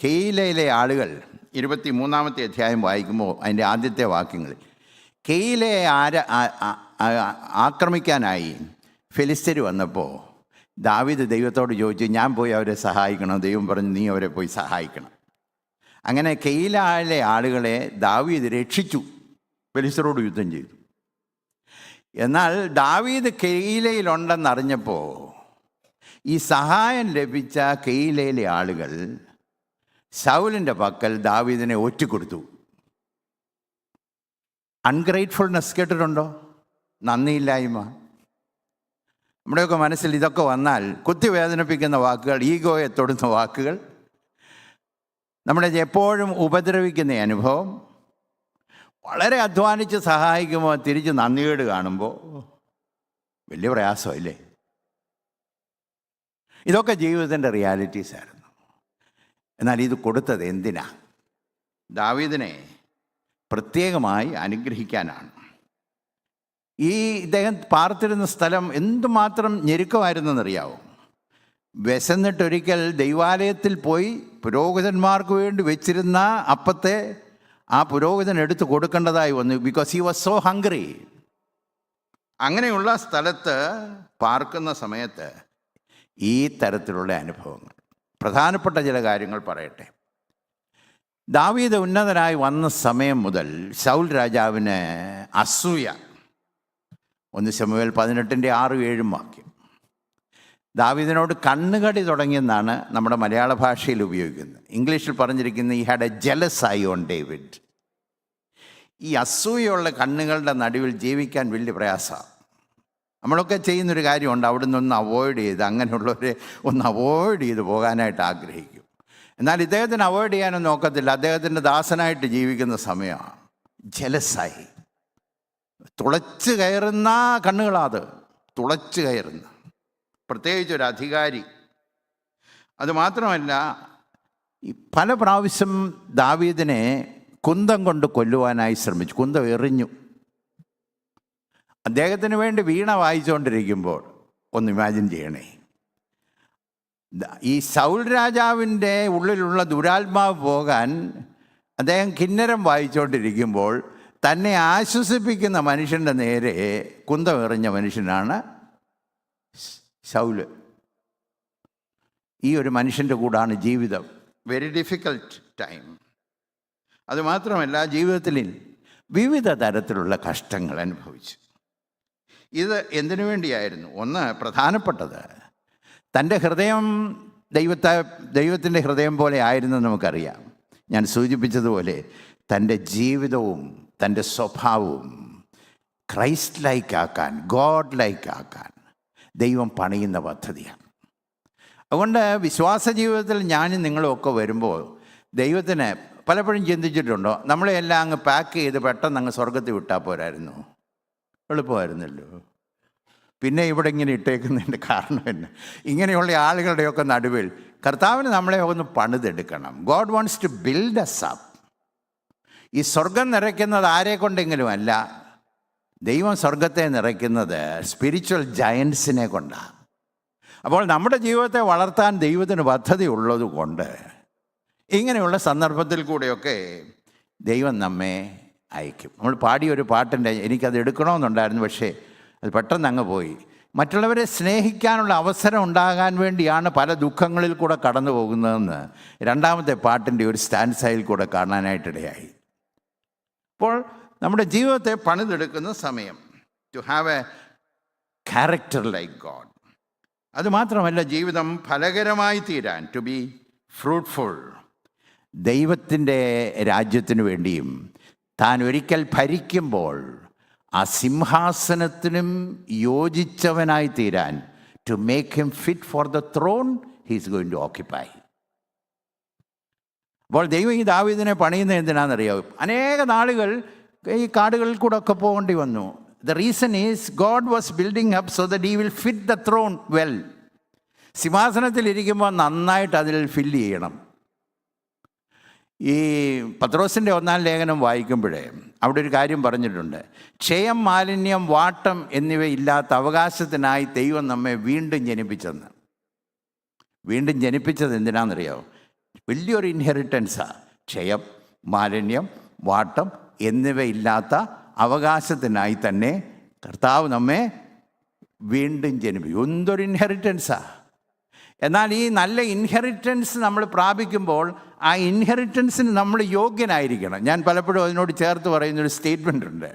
കെയിലയിലെ ആളുകൾ 23-ാമത്തെ അധ്യായം വായിക്കുമ്പോൾ അതിൻ്റെ ആദ്യത്തെ വാക്യങ്ങളിൽ കെയിലയെ ആക്രമിക്കാനായി ഫെലിസ്ത്യർ വന്നപ്പോൾ ദാവീദ് ദൈവത്തോട് ചോദിച്ചു, ഞാൻ പോയി അവരെ സഹായിക്കണം. ദൈവം പറഞ്ഞു, നീ അവരെ പോയി സഹായിക്കണം. അങ്ങനെ കെയിലയിലെ ആളുകളെ ദാവീദ് രക്ഷിച്ചു, ഫെലിസ്ത്യരോട് യുദ്ധം ചെയ്തു. എന്നാൽ ദാവീദ് കെയിലയിലുണ്ടെന്നറിഞ്ഞപ്പോൾ ഈ സഹായം ലഭിച്ച കെയിലയിലെ ആളുകൾ ശൗലിൻ്റെ പക്കൽ ദാവീദിനെ ഒറ്റിക്കൊടുത്തു. അൺഗ്രേറ്റ്ഫുൾനെസ് കേട്ടിട്ടുണ്ടോ? നന്ദിയില്ലായ്മ. നമ്മുടെയൊക്കെ മനസ്സിൽ ഇതൊക്കെ വന്നാൽ കുത്തി വേദനിപ്പിക്കുന്ന വാക്കുകൾ, ഈഗോയെ തൊടുന്ന വാക്കുകൾ, നമ്മളെ എപ്പോഴും ഉപദ്രവിക്കുന്ന അനുഭവം, വളരെ അധ്വാനിച്ച് സഹായിക്കുമ്പോൾ തിരിച്ച് നന്ദികേട് കാണുമ്പോൾ വലിയ പ്രയാസമല്ലേ? ഇതൊക്കെ ജീവിതത്തിൻ്റെ റിയാലിറ്റീസ് ആയിരുന്നു. എന്നാൽ ഇത് കൊടുത്തത് എന്തിനാ? ദാവീദിനെ പ്രത്യേകമായി അനുഗ്രഹിക്കാനാണ്. ഇദ്ദേഹം പാർത്തിരുന്ന സ്ഥലം എന്തുമാത്രം ഞെരുക്കമായിരുന്നെന്നറിയാവോ? വിശന്നിട്ടൊരിക്കൽ ദൈവാലയത്തിൽ പോയി പുരോഹിതന്മാർക്ക് വേണ്ടി വെച്ചിരുന്ന അപ്പത്തെ ആ പുരോഹിതൻ എടുത്ത് കൊടുക്കേണ്ടതായി വന്നു. Because he was so hungry. അങ്ങനെയുള്ള സ്ഥലത്ത് പാർക്കുന്ന സമയത്ത് ഈ തരത്തിലുള്ള അനുഭവങ്ങൾ. പ്രധാനപ്പെട്ട ചില കാര്യങ്ങൾ പറയട്ടെ. ദാവീദ് ഉന്നതനായി വന്ന സമയം മുതൽ ശൗൽ രാജാവിന് അസൂയ. 1 ശമൂവേൽ 18-6-7 വാക്യം. ദാവീദിനോട് കണ്ണുകടി തുടങ്ങിയെന്നാണ് നമ്മുടെ മലയാള ഭാഷയിൽ ഉപയോഗിക്കുന്നത്. ഇംഗ്ലീഷിൽ പറഞ്ഞിരിക്കുന്നത് ഈ had A jealous I on David. ഈ അസൂയുള്ള കണ്ണുകളുടെ നടുവിൽ ജീവിക്കാൻ വലിയ പ്രയാസമാണ്. നമ്മളൊക്കെ ചെയ്യുന്നൊരു കാര്യമുണ്ട്, അവിടെ നിന്നൊന്ന് അവോയ്ഡ് ചെയ്ത്, അങ്ങനെയുള്ളവരെ ഒന്ന് അവോയ്ഡ് ചെയ്ത് പോകാനായിട്ട് ആഗ്രഹിക്കും. എന്നാൽ ഇദ്ദേഹത്തിന് അവോയ്ഡ് ചെയ്യാനൊന്നും നോക്കത്തില്ല. അദ്ദേഹത്തിൻ്റെ ദാസനായിട്ട് ജീവിക്കുന്ന സമയമാണ്. ജലസായി തുളച്ച് കയറുന്ന കണ്ണുകളാത്, തുളച്ച് കയറുന്ന, പ്രത്യേകിച്ചൊരു അധികാരി. അതുമാത്രമല്ല, ഈ പല പ്രാവശ്യം ദാവീദിനെ കുന്തം കൊണ്ട് കൊല്ലുവാനായി ശ്രമിച്ചു. കുന്തം എറിഞ്ഞു. അദ്ദേഹത്തിന് വേണ്ടി വീണ വായിച്ചുകൊണ്ടിരിക്കുമ്പോൾ ഒന്ന് ഇമാജിൻ ചെയ്യണേ, ഈ ശൗൽ രാജാവിൻ്റെ ഉള്ളിലുള്ള ദുരാത്മാവ് പോകാൻ അദ്ദേഹം കിന്നരം വായിച്ചുകൊണ്ടിരിക്കുമ്പോൾ തന്നെ ആശ്വസിപ്പിക്കുന്ന മനുഷ്യൻ്റെ നേരെ കുന്തം എറിഞ്ഞ മനുഷ്യനാണ് ശൗല്. ഈ ഒരു മനുഷ്യൻ്റെ കൂടാണ് ജീവിതം. Very difficult time. അതുമാത്രമല്ല, ജീവിതത്തിൽ വിവിധ തരത്തിലുള്ള കഷ്ടങ്ങൾ അനുഭവിച്ചു. ഇത് എന്തിനു വേണ്ടിയായിരുന്നു? ഒന്ന്, പ്രധാനപ്പെട്ടത്, തൻ്റെ ഹൃദയം ദൈവത്തിൻ്റെ ഹൃദയം പോലെ ആയിരുന്നെന്ന് നമുക്കറിയാം. ഞാൻ സൂചിപ്പിച്ചതുപോലെ തൻ്റെ ജീവിതവും തൻ്റെ സ്വഭാവവും ക്രൈസ്റ്റ് ലൈക്ക് ആക്കാൻ, ഗോഡ് ലൈക്ക് ആക്കാൻ ദൈവം പണിയുന്ന പദ്ധതിയാണ്. അതുകൊണ്ട് വിശ്വാസ ജീവിതത്തിൽ ഞാനും നിങ്ങളുമൊക്കെ വരുമ്പോൾ ദൈവത്തിന് പലപ്പോഴും ചിന്തിച്ചിട്ടുണ്ടോ, നമ്മളെല്ലാം അങ്ങ് പാക്ക് ചെയ്ത് പെട്ടെന്ന് അങ്ങ് സ്വർഗത്തിൽ വിട്ടാൽ പോരായിരുന്നു? എളുപ്പമായിരുന്നല്ലോ. പിന്നെ ഇവിടെ ഇങ്ങനെ ഇട്ടേക്കുന്നതിൻ്റെ കാരണം തന്നെ ഇങ്ങനെയുള്ള ആളുകളുടെയൊക്കെ നടുവിൽ കർത്താവിന് നമ്മളെ ഒന്ന് പണിതെടുക്കണം. God wants to build us up. ഈ സ്വർഗം നിറയ്ക്കുന്നത് ആരെ കൊണ്ടെങ്കിലും അല്ല, ദൈവം സ്വർഗത്തെ നിറയ്ക്കുന്നത് സ്പിരിച്വൽ ജയൻസിനെ കൊണ്ടാണ്. അപ്പോൾ നമ്മുടെ ജീവിതത്തെ വളർത്താൻ ദൈവത്തിന് പദ്ധതി ഉള്ളത് കൊണ്ട് ഇങ്ങനെയുള്ള സന്ദർഭത്തിൽ കൂടെയൊക്കെ ദൈവം നമ്മെ അയക്കും. നമ്മൾ പാടിയൊരു പാട്ടിൻ്റെ എനിക്കത് എടുക്കണമെന്നുണ്ടായിരുന്നു, പക്ഷേ അത് പെട്ടെന്ന് അങ്ങ് പോയി. മറ്റുള്ളവരെ സ്നേഹിക്കാനുള്ള അവസരം ഉണ്ടാകാൻ വേണ്ടിയാണ് പല ദുഃഖങ്ങളിൽ കൂടെ കടന്നു പോകുന്നതെന്ന് രണ്ടാമത്തെ പാട്ടിൻ്റെ ഒരു സ്റ്റാൻസയിൽ കൂടെ കാണാനായിട്ടിടയായി. അപ്പോൾ നമ്മുടെ ജീവിതത്തെ പണിതെടുക്കുന്ന സമയം, to have a character like God. അതുമാത്രമല്ല, ജീവിതം ഫലകരമായി തീരാൻ, ടു ബി ഫ്രൂട്ട്ഫുൾ. ദൈവത്തിൻ്റെ രാജ്യത്തിനു വേണ്ടിയും താൻ ഒരിക്കൽ ഭരിക്കുമ്പോൾ ആ സിംഹാസനത്തിനും യോജിച്ചവനായി തീരാൻ, to make him fit for the throne he is going to occupy. അപ്പോൾ ദൈവം ഈ ദാവീദിനെ പണിയുന്നത് എന്തിനാണെന്നറിയാവും? അനേക നാളുകൾ ഈ കാടുകളിൽ കൂടെ ഒക്കെ പോകേണ്ടി വന്നു. The reason is God was building up so that he will fit the throne well. സിംഹാസനത്തിലിരിക്കുമ്പോൾ നന്നായിട്ട് അതിൽ ഫില്ല് ചെയ്യണം. ഈ പത്രോസിൻ്റെ 1-ാം ലേഖനം വായിക്കുമ്പോഴേ അവിടെ ഒരു കാര്യം പറഞ്ഞിട്ടുണ്ട്. ക്ഷയം, മാലിന്യം, വാട്ടം എന്നിവയില്ലാത്ത അവകാശത്തിനായി ദൈവം നമ്മെ വീണ്ടും ജനിപ്പിച്ചെന്ന്. വീണ്ടും ജനിപ്പിച്ചത് എന്തിനാണെന്നറിയാമോ? വലിയൊരു ഇൻഹെറിറ്റൻസാണ്. ക്ഷയം, മാലിന്യം, വാട്ടം എന്നിവയില്ലാത്ത അവകാശത്തിനായി തന്നെ കർത്താവ് നമ്മെ വീണ്ടും ജനിപ്പിക്കും. എന്തൊരു ഇൻഹെറിറ്റൻസാണ്! എന്നാൽ ഈ നല്ല ഇൻഹെറിറ്റൻസ് നമ്മൾ പ്രാപിക്കുമ്പോൾ ആ ഇൻഹെറിറ്റൻസിന് നമ്മൾ യോഗ്യനായിരിക്കണം. ഞാൻ പലപ്പോഴും അതിനോട് ചേർത്ത് പറയുന്നൊരു സ്റ്റേറ്റ്മെൻ്റ് ഉണ്ട്.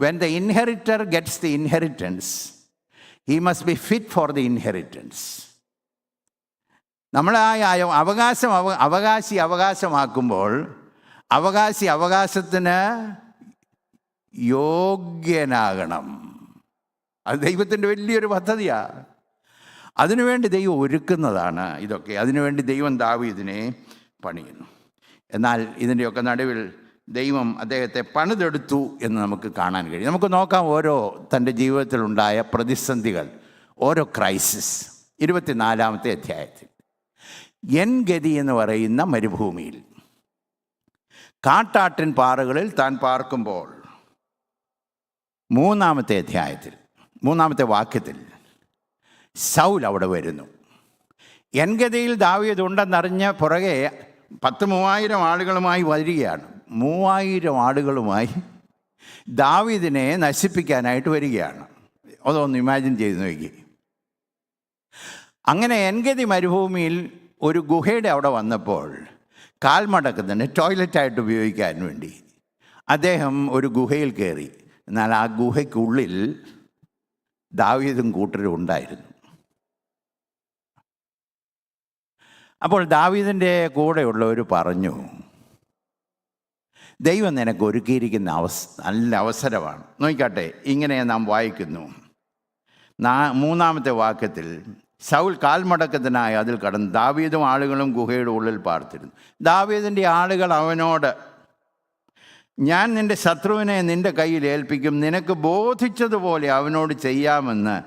When the inheritor gets the inheritance, he must be fit for the inheritance. നമ്മൾ ആ അവകാശമാക്കുമ്പോൾ അവകാശത്തിന് യോഗ്യനാകണം. അത് ദൈവത്തിൻ്റെ വലിയൊരു പദ്ധതിയാണ്. അതിനുവേണ്ടി ദൈവം ഒരുക്കുന്നതാണ് ഇതൊക്കെ. അതിനുവേണ്ടി ദൈവം ദാവീദിനെ പണിയുന്നു. എന്നാൽ ഇതിൻ്റെയൊക്കെ നടുവിൽ ദൈവം അദ്ദേഹത്തെ പണിതെടുത്തു എന്ന് നമുക്ക് കാണാൻ കഴിയും. നമുക്ക് നോക്കാം ഓരോ തൻ്റെ ജീവിതത്തിലുണ്ടായ പ്രതിസന്ധികൾ, ഓരോ ക്രൈസിസ്. 24-ാമത്തെ അധ്യായത്തിൽ എൻ ഗതി എന്ന് പറയുന്ന മരുഭൂമിയിൽ കാട്ടാട്ടിൻ പാറകളിൽ താൻ പാർക്കുമ്പോൾ 3-ാമത്തെ അധ്യായത്തിൽ 3-ാമത്തെ വാക്യത്തിൽ ശൗൽ അവിടെ വരുന്നു. എൻഗതിയിൽ ദാവീദ് ഉണ്ടെന്നറിഞ്ഞ പുറകെ 10,000 ആളുകളുമായി വരികയാണ്. 3000 ആളുകളുമായി ദാവീദിനെ നശിപ്പിക്കാനായിട്ട് വരികയാണ്. അതൊന്ന് ഇമാജിൻ ചെയ്ത് നോക്കി. അങ്ങനെ എൻഗതി മരുഭൂമിയിൽ ഒരു ഗുഹയുടെ അവിടെ വന്നപ്പോൾ കാൽമടക്കത്തിന് ടോയ്ലറ്റായിട്ട് ഉപയോഗിക്കാൻ വേണ്ടി അദ്ദേഹം ഒരു ഗുഹയിൽ കയറി. എന്നാൽ ആ ഗുഹയ്ക്കുള്ളിൽ ദാവീദും കൂട്ടരും ഉണ്ടായിരുന്നു. അപ്പോൾ ദാവീദിൻ്റെ കൂടെയുള്ളവർ പറഞ്ഞു, ദൈവം നിനക്ക് ഒരുക്കിയിരിക്കുന്ന നല്ല അവസരമാണ്. നോക്കിക്കാട്ടെ, ഇങ്ങനെ നാം വായിക്കുന്നു. 3-ാമത്തെ വാക്യത്തിൽ ശൗൽ കാൽമടക്കത്തിനായി അതിൽ കടന്ന് ദാവീദും ആളുകളും ഗുഹയുടെ ഉള്ളിൽ പാർത്തിരുന്നു. ദാവീദിൻ്റെ ആളുകൾ അവനോട്, ഞാൻ നിൻ്റെ ശത്രുവിനെ നിൻ്റെ കയ്യിൽ ഏൽപ്പിക്കും, നിനക്ക് ബോധിച്ചതുപോലെ അവനോട് ചെയ്യാമെന്ന്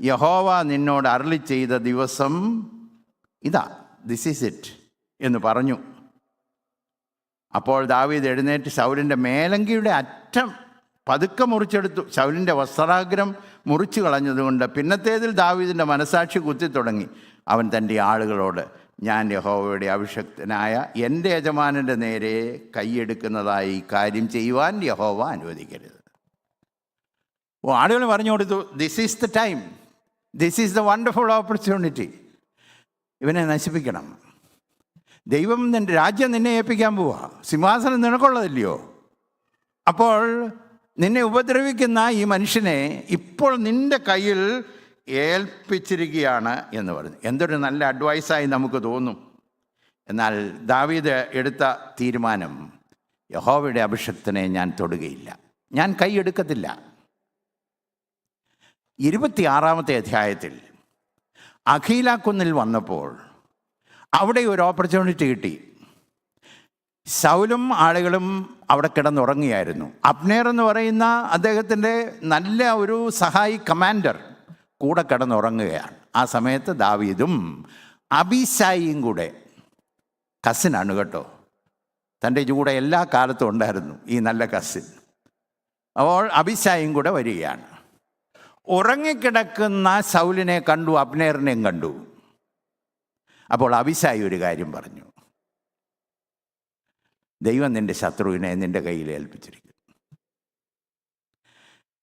യഹോവ നിന്നോട് അരുളി ചെയ്ത ദിവസം ഇതാ, ദിസ് ഈസ് ഇറ്റ് എന്ന് പറഞ്ഞു. അപ്പോൾ ദാവീദ് എഴുന്നേറ്റ് ശൗലിൻ്റെ മേലങ്കിയുടെ അറ്റം പതുക്കെ മുറിച്ചെടുത്തു. ശൗലിൻ്റെ വസ്ത്രാഗ്രം മുറിച്ചു കളഞ്ഞതുകൊണ്ട് പിന്നത്തേതിൽ ദാവീദിൻ്റെ മനസാക്ഷി കുത്തിത്തുടങ്ങി. അവൻ തൻ്റെ ആളുകളോട്, ഞാൻ യഹോവയുടെ അഭിഷക്തനായ എൻ്റെ യജമാനൻ്റെ നേരെ കൈയെടുക്കുന്നതായി കാര്യം ചെയ്യുവാൻ യഹോവ അനുവദിക്കരുത്. ആളുകൾ പറഞ്ഞു കൊടുത്തു, this is the time, this is the wonderful opportunity. ഇവനെ നശിപ്പിക്കണം. ദൈവം നിൻ്റെ രാജ്യം നിന്നെ ഏൽപ്പിക്കാൻ പോവാ. സിംഹാസനം നിനക്കുള്ളതല്ലയോ? അപ്പോൾ നിന്നെ ഉപദ്രവിക്കുന്ന ഈ മനുഷ്യനെ ഇപ്പോൾ നിൻ്റെ കയ്യിൽ ഏൽപ്പിച്ചിരിക്കുകയാണ് എന്ന് പറഞ്ഞു. എന്തൊരു നല്ല അഡ്വൈസായി നമുക്ക് തോന്നും. എന്നാൽ ദാവീദ് എടുത്ത തീരുമാനം, യഹോവയുടെ അഭിഷക്തനെ ഞാൻ തൊടുകയില്ല, ഞാൻ കൈ എടുക്കത്തില്ല. 26-ാമത്തെ അധ്യായത്തിൽ അഖീലാക്കുന്നിൽ വന്നപ്പോൾ അവിടെ ഒരു ഓപ്പർച്യൂണിറ്റി കിട്ടി. ശൗലും ആളുകളും അവിടെ കിടന്നുറങ്ങിയായിരുന്നു. അബ്നേർ എന്ന് പറയുന്ന അദ്ദേഹത്തിൻ്റെ നല്ല ഒരു സഹായി കമാൻഡർ, കൂടെ കിടന്നുറങ്ങുകയാണ്. ആ സമയത്ത് ദാവീദും അബീശായിയും കൂടെ, കസിനാണ് കേട്ടോ, തൻ്റെ കൂടെ എല്ലാ കാലത്തും ഉണ്ടായിരുന്നു ഈ നല്ല കസിൻ. അപ്പോൾ അബീശായിയും കൂടെ വരികയാണ്. ഉറങ്ങിക്കിടക്കുന്ന ശൗലിനെ കണ്ടു, അബ്നേറിനെയും കണ്ടു. അപ്പോൾ അബീശായി ഒരു കാര്യം പറഞ്ഞു, ദൈവം നിൻ്റെ ശത്രുവിനെ നിൻ്റെ കയ്യിൽ ഏൽപ്പിച്ചിരിക്കുന്നു.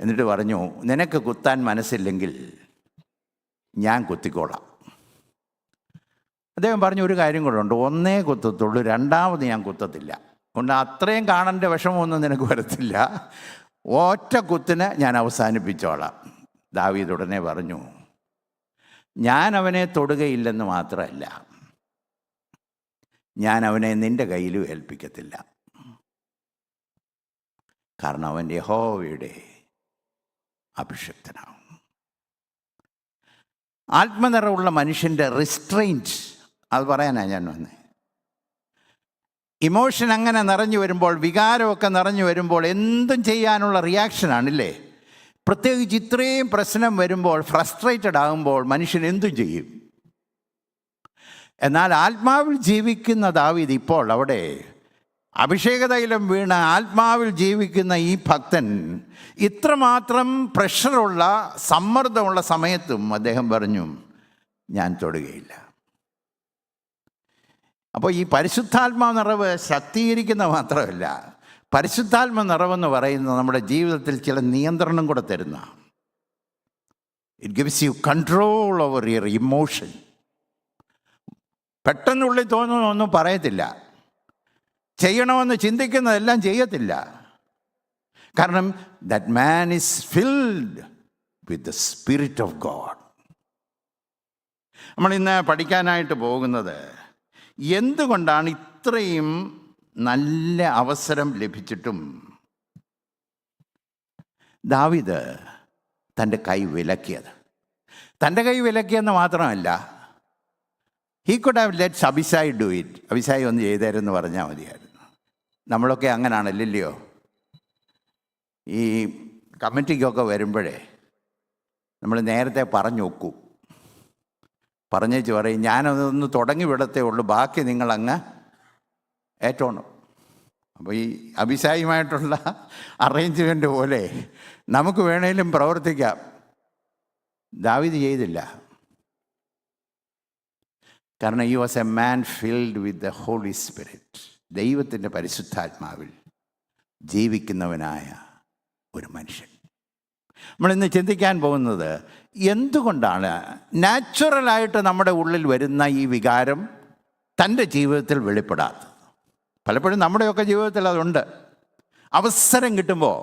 എന്നിട്ട് പറഞ്ഞു, നിനക്ക് കുത്താൻ മനസ്സില്ലെങ്കിൽ ഞാൻ കുത്തിക്കോളാം. അദ്ദേഹം പറഞ്ഞു, ഒരു കാര്യം കൂടെ ഉണ്ട്, ഒന്നേ കുത്തത്തുള്ളൂ, രണ്ടാമത് ഞാൻ കുത്തത്തില്ല. കൊണ്ട് അത്രയും കാണേണ്ട വിഷമമൊന്നും നിനക്ക് വരത്തില്ല, ഒറ്റ കുത്തിന് ഞാൻ അവസാനിപ്പിച്ചോളാം. ദാവീദ് ഉടനെ പറഞ്ഞു, ഞാൻ അവനെ തൊടുകയില്ലെന്ന് മാത്രമല്ല, ഞാൻ അവനെ നിൻ്റെ കയ്യിലും ഏൽപ്പിക്കത്തില്ല. കാരണം അവൻ യഹോവയുടെ അഭിഷിക്തനാണ്. ആത്മനിറവുള്ള മനുഷ്യൻ്റെ റിസ്ട്രെയിൻറ്റ്, അത് പറയാനാണ് ഞാൻ വന്നത്. ഇമോഷൻ അങ്ങനെ നിറഞ്ഞു വരുമ്പോൾ, വികാരമൊക്കെ നിറഞ്ഞു വരുമ്പോൾ എന്തും ചെയ്യാനുള്ള റിയാക്ഷനാണില്ലേ. പ്രത്യേകിച്ച് ഇത്രയും പ്രശ്നം വരുമ്പോൾ, ഫ്രസ്ട്രേറ്റഡ് ആകുമ്പോൾ മനുഷ്യൻ എന്തും ചെയ്യും. എന്നാൽ ആത്മാവിൽ ജീവിക്കുന്ന ദാവീദ് ഇപ്പോൾ അവിടെ അഭിഷേകതൈലം വീണ ആത്മാവിൽ ജീവിക്കുന്ന ഈ ഭക്തൻ ഇത്രമാത്രം പ്രഷറുള്ള, സമ്മർദ്ദമുള്ള സമയത്തും അദ്ദേഹം പറഞ്ഞു, ഞാൻ തൊടുകയില്ല. അപ്പോൾ ഈ പരിശുദ്ധാത്മാ നിറവ് ശക്തീകരിക്കുന്ന മാത്രമല്ല, പരിശുദ്ധാത്മ നിറവെന്ന് പറയുന്നത് നമ്മുടെ ജീവിതത്തിൽ ചില നിയന്ത്രണം കൂടെ തരുന്ന, it gives you control over your emotion. പെട്ടെന്നുള്ളിൽ തോന്നുന്നൊന്നും പറയത്തില്ല, ചെയ്യണമെന്ന് ചിന്തിക്കുന്നതെല്ലാം ചെയ്യത്തില്ല. കാരണം that man is filled with the spirit of God. നമ്മളിന്ന് പഠിക്കാനായിട്ട് പോകുന്നത്, എന്തുകൊണ്ടാണ് ഇത്രയും നല്ല അവസരം ലഭിച്ചിട്ടും ദാവീദ് തൻ്റെ കൈ വിലക്കിയത്. തൻ്റെ കൈ വിലക്കിയെന്ന് മാത്രമല്ല, he could have lets Abishai do it. Abishai ഒന്ന് ചെയ്തേരെന്ന് പറഞ്ഞാൽ മതിയായിരുന്നു. നമ്മളൊക്കെ അങ്ങനെയാണല്ലോ. ഈ കമ്മിറ്റിക്കൊക്കെ വരുമ്പോഴേ നമ്മൾ നേരത്തെ പറഞ്ഞു വെക്കും, പറഞ്ഞേച്ച് പറയും, ഞാനതൊന്ന് തുടങ്ങി വിടത്തേ ഉള്ളൂ, ബാക്കി നിങ്ങളങ്ങ് ഏറ്റോണം. അപ്പോൾ ഈ അഭിസായിയുമായിട്ടുള്ള അറേഞ്ച്മെൻ്റ് പോലെ നമുക്ക് വേണേലും പ്രവർത്തിക്കാം. ദാവീദ് ചെയ്തില്ല. കാരണം he was a man filled with the Holy Spirit. ദൈവത്തിൻ്റെ പരിശുദ്ധാത്മാവിൽ ജീവിക്കുന്നവനായ ഒരു മനുഷ്യൻ. നമ്മളിന്ന് ചിന്തിക്കാൻ പോകുന്നത്, എന്തുകൊണ്ടാണ് നാച്ചുറലായിട്ട് നമ്മുടെ ഉള്ളിൽ വരുന്ന ഈ വികാരം തൻ്റെ ജീവിതത്തിൽ വെളിപ്പെടാത്തത്. പലപ്പോഴും നമ്മുടെയൊക്കെ ജീവിതത്തിൽ അതുണ്ട്. അവസരം കിട്ടുമ്പോൾ,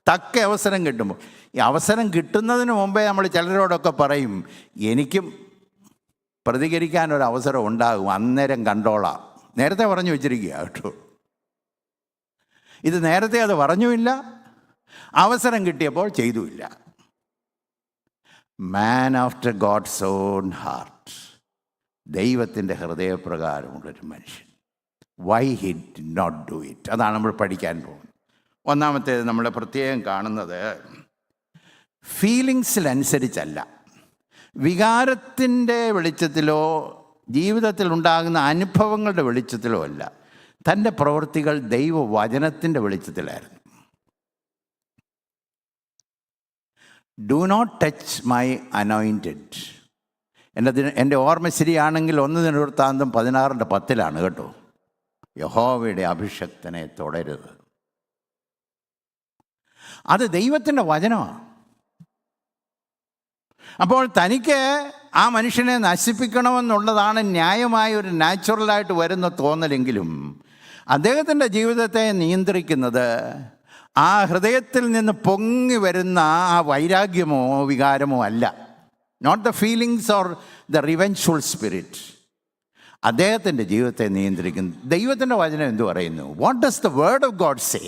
തക്ക അവസരം കിട്ടുമ്പോൾ, ഈ അവസരം കിട്ടുന്നതിന് മുമ്പേ നമ്മൾ ചിലരോടൊക്കെ പറയും, എനിക്കും പ്രതികരിക്കാനൊരു അവസരം ഉണ്ടാകും, അന്നേരം കണ്ടോളാം. നേരത്തെ പറഞ്ഞു വെച്ചിരിക്കുക കേട്ടോ. ഇത് നേരത്തെ അത് പറഞ്ഞുമില്ല, അവസരം കിട്ടിയപ്പോൾ ചെയ്തുമില്ല. Man after God's own heart, ദൈവത്തിൻ്റെ ഹൃദയപ്രകാരമുള്ളൊരു മനുഷ്യൻ. Why he did not do it, അതാണ് നമ്മൾ പഠിക്കാൻ പോകുന്നത്. ഒന്നാമത്തേത് നമ്മൾ പ്രത്യേകം കാണുന്നത്, ഫീലിങ്സിലനുസരിച്ചല്ല, വികാരത്തിൻ്റെ വെളിച്ചത്തിലോ ജീവിതത്തിൽ ഉണ്ടാകുന്ന അനുഭവങ്ങളുടെ വെളിച്ചത്തിലോ അല്ല, തൻ്റെ പ്രവൃത്തികൾ ദൈവവചനത്തിൻ്റെ വെളിച്ചത്തിലായിരുന്നു. Do not touch my anointed. എൻ്റെ ഓർമ്മ ശരിയാണെങ്കിൽ 1 ദിനവൃത്താന്തം 16:10 കേട്ടോ, യഹോവയുടെ അഭിഷക്തനെ തൊടരുത്. അത് ദൈവത്തിൻ്റെ വചനമാണ്. അപ്പോൾ തനിക്ക് ആ മനുഷ്യനെ നശിപ്പിക്കണമെന്നുള്ളതാണ് ന്യായമായ ഒരു നാച്ചുറലായിട്ട് വരുന്ന തോന്നലെങ്കിലും, അദ്ദേഹത്തിൻ്റെ ജീവിതത്തെ നിയന്ത്രിക്കുന്നത് ആ ഹൃദയത്തിൽ നിന്ന് പൊങ്ങി വരുന്ന ആ വൈരാഗ്യമോ വികാരമോ അല്ല. Not the feelings or the revengeful spirit. അദ്ദേഹത്തിൻ്റെ ജീവിതത്തെ നിയന്ത്രിക്കുന്നു. ദൈവത്തിൻ്റെ വചനം എന്തു പറയുന്നു? What does the word of God say?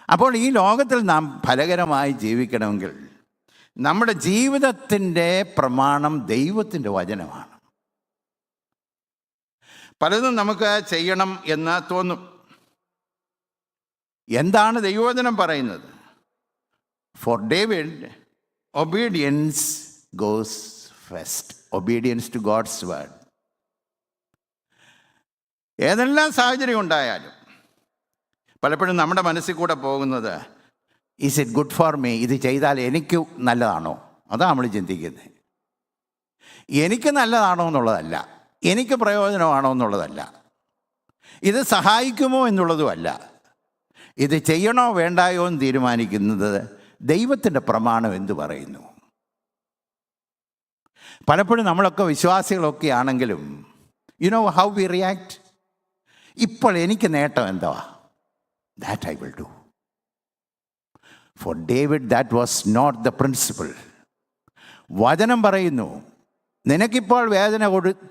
അപ്പോൾ ഈ ലോകത്തിൽ നാം ഫലകരമായി ജീവിക്കണമെങ്കിൽ നമ്മുടെ ജീവിതത്തിൻ്റെ പ്രമാണം ദൈവത്തിൻ്റെ വചനമാണ്. പലതും നമുക്ക് ചെയ്യണം എന്ന് തോന്നും. എന്താണ് ദൈവവചനം പറയുന്നത്? For David, obedience goes first. Obedience to God's word. ഏതെല്ലാം സാഹചര്യം ഉണ്ടായാലും പലപ്പോഴും നമ്മുടെ മനസ്സിൽ കൂടെ പോകുന്നത്, is it good for me? ഇത് ചെയ്താൽ എനിക്ക് നല്ലതാണോ? അതാണ് നമ്മൾ ചിന്തിക്കുന്നത്. എനിക്ക് നല്ലതാണോ എന്നുള്ളതല്ല, എനിക്ക് പ്രയോജനമാണോ എന്നുള്ളതല്ല, ഇത് സഹായിക്കുമോ എന്നുള്ളതുമല്ല. ഇത് ചെയ്യണോ വേണ്ടായോ എന്ന് തീരുമാനിക്കുന്നത് ദൈവത്തിൻ്റെ പ്രമാണം എന്തു പറയുന്നു. പലപ്പോഴും നമ്മളൊക്കെ വിശ്വാസികളൊക്കെ ആണെങ്കിലും you know how we react. ഇപ്പോൾ എനിക്ക് നേട്ടം എന്താ? That I will do. For David that was not the principle. വചനം പറയുന്നു, നിനക്കിപ്പോൾ വേദന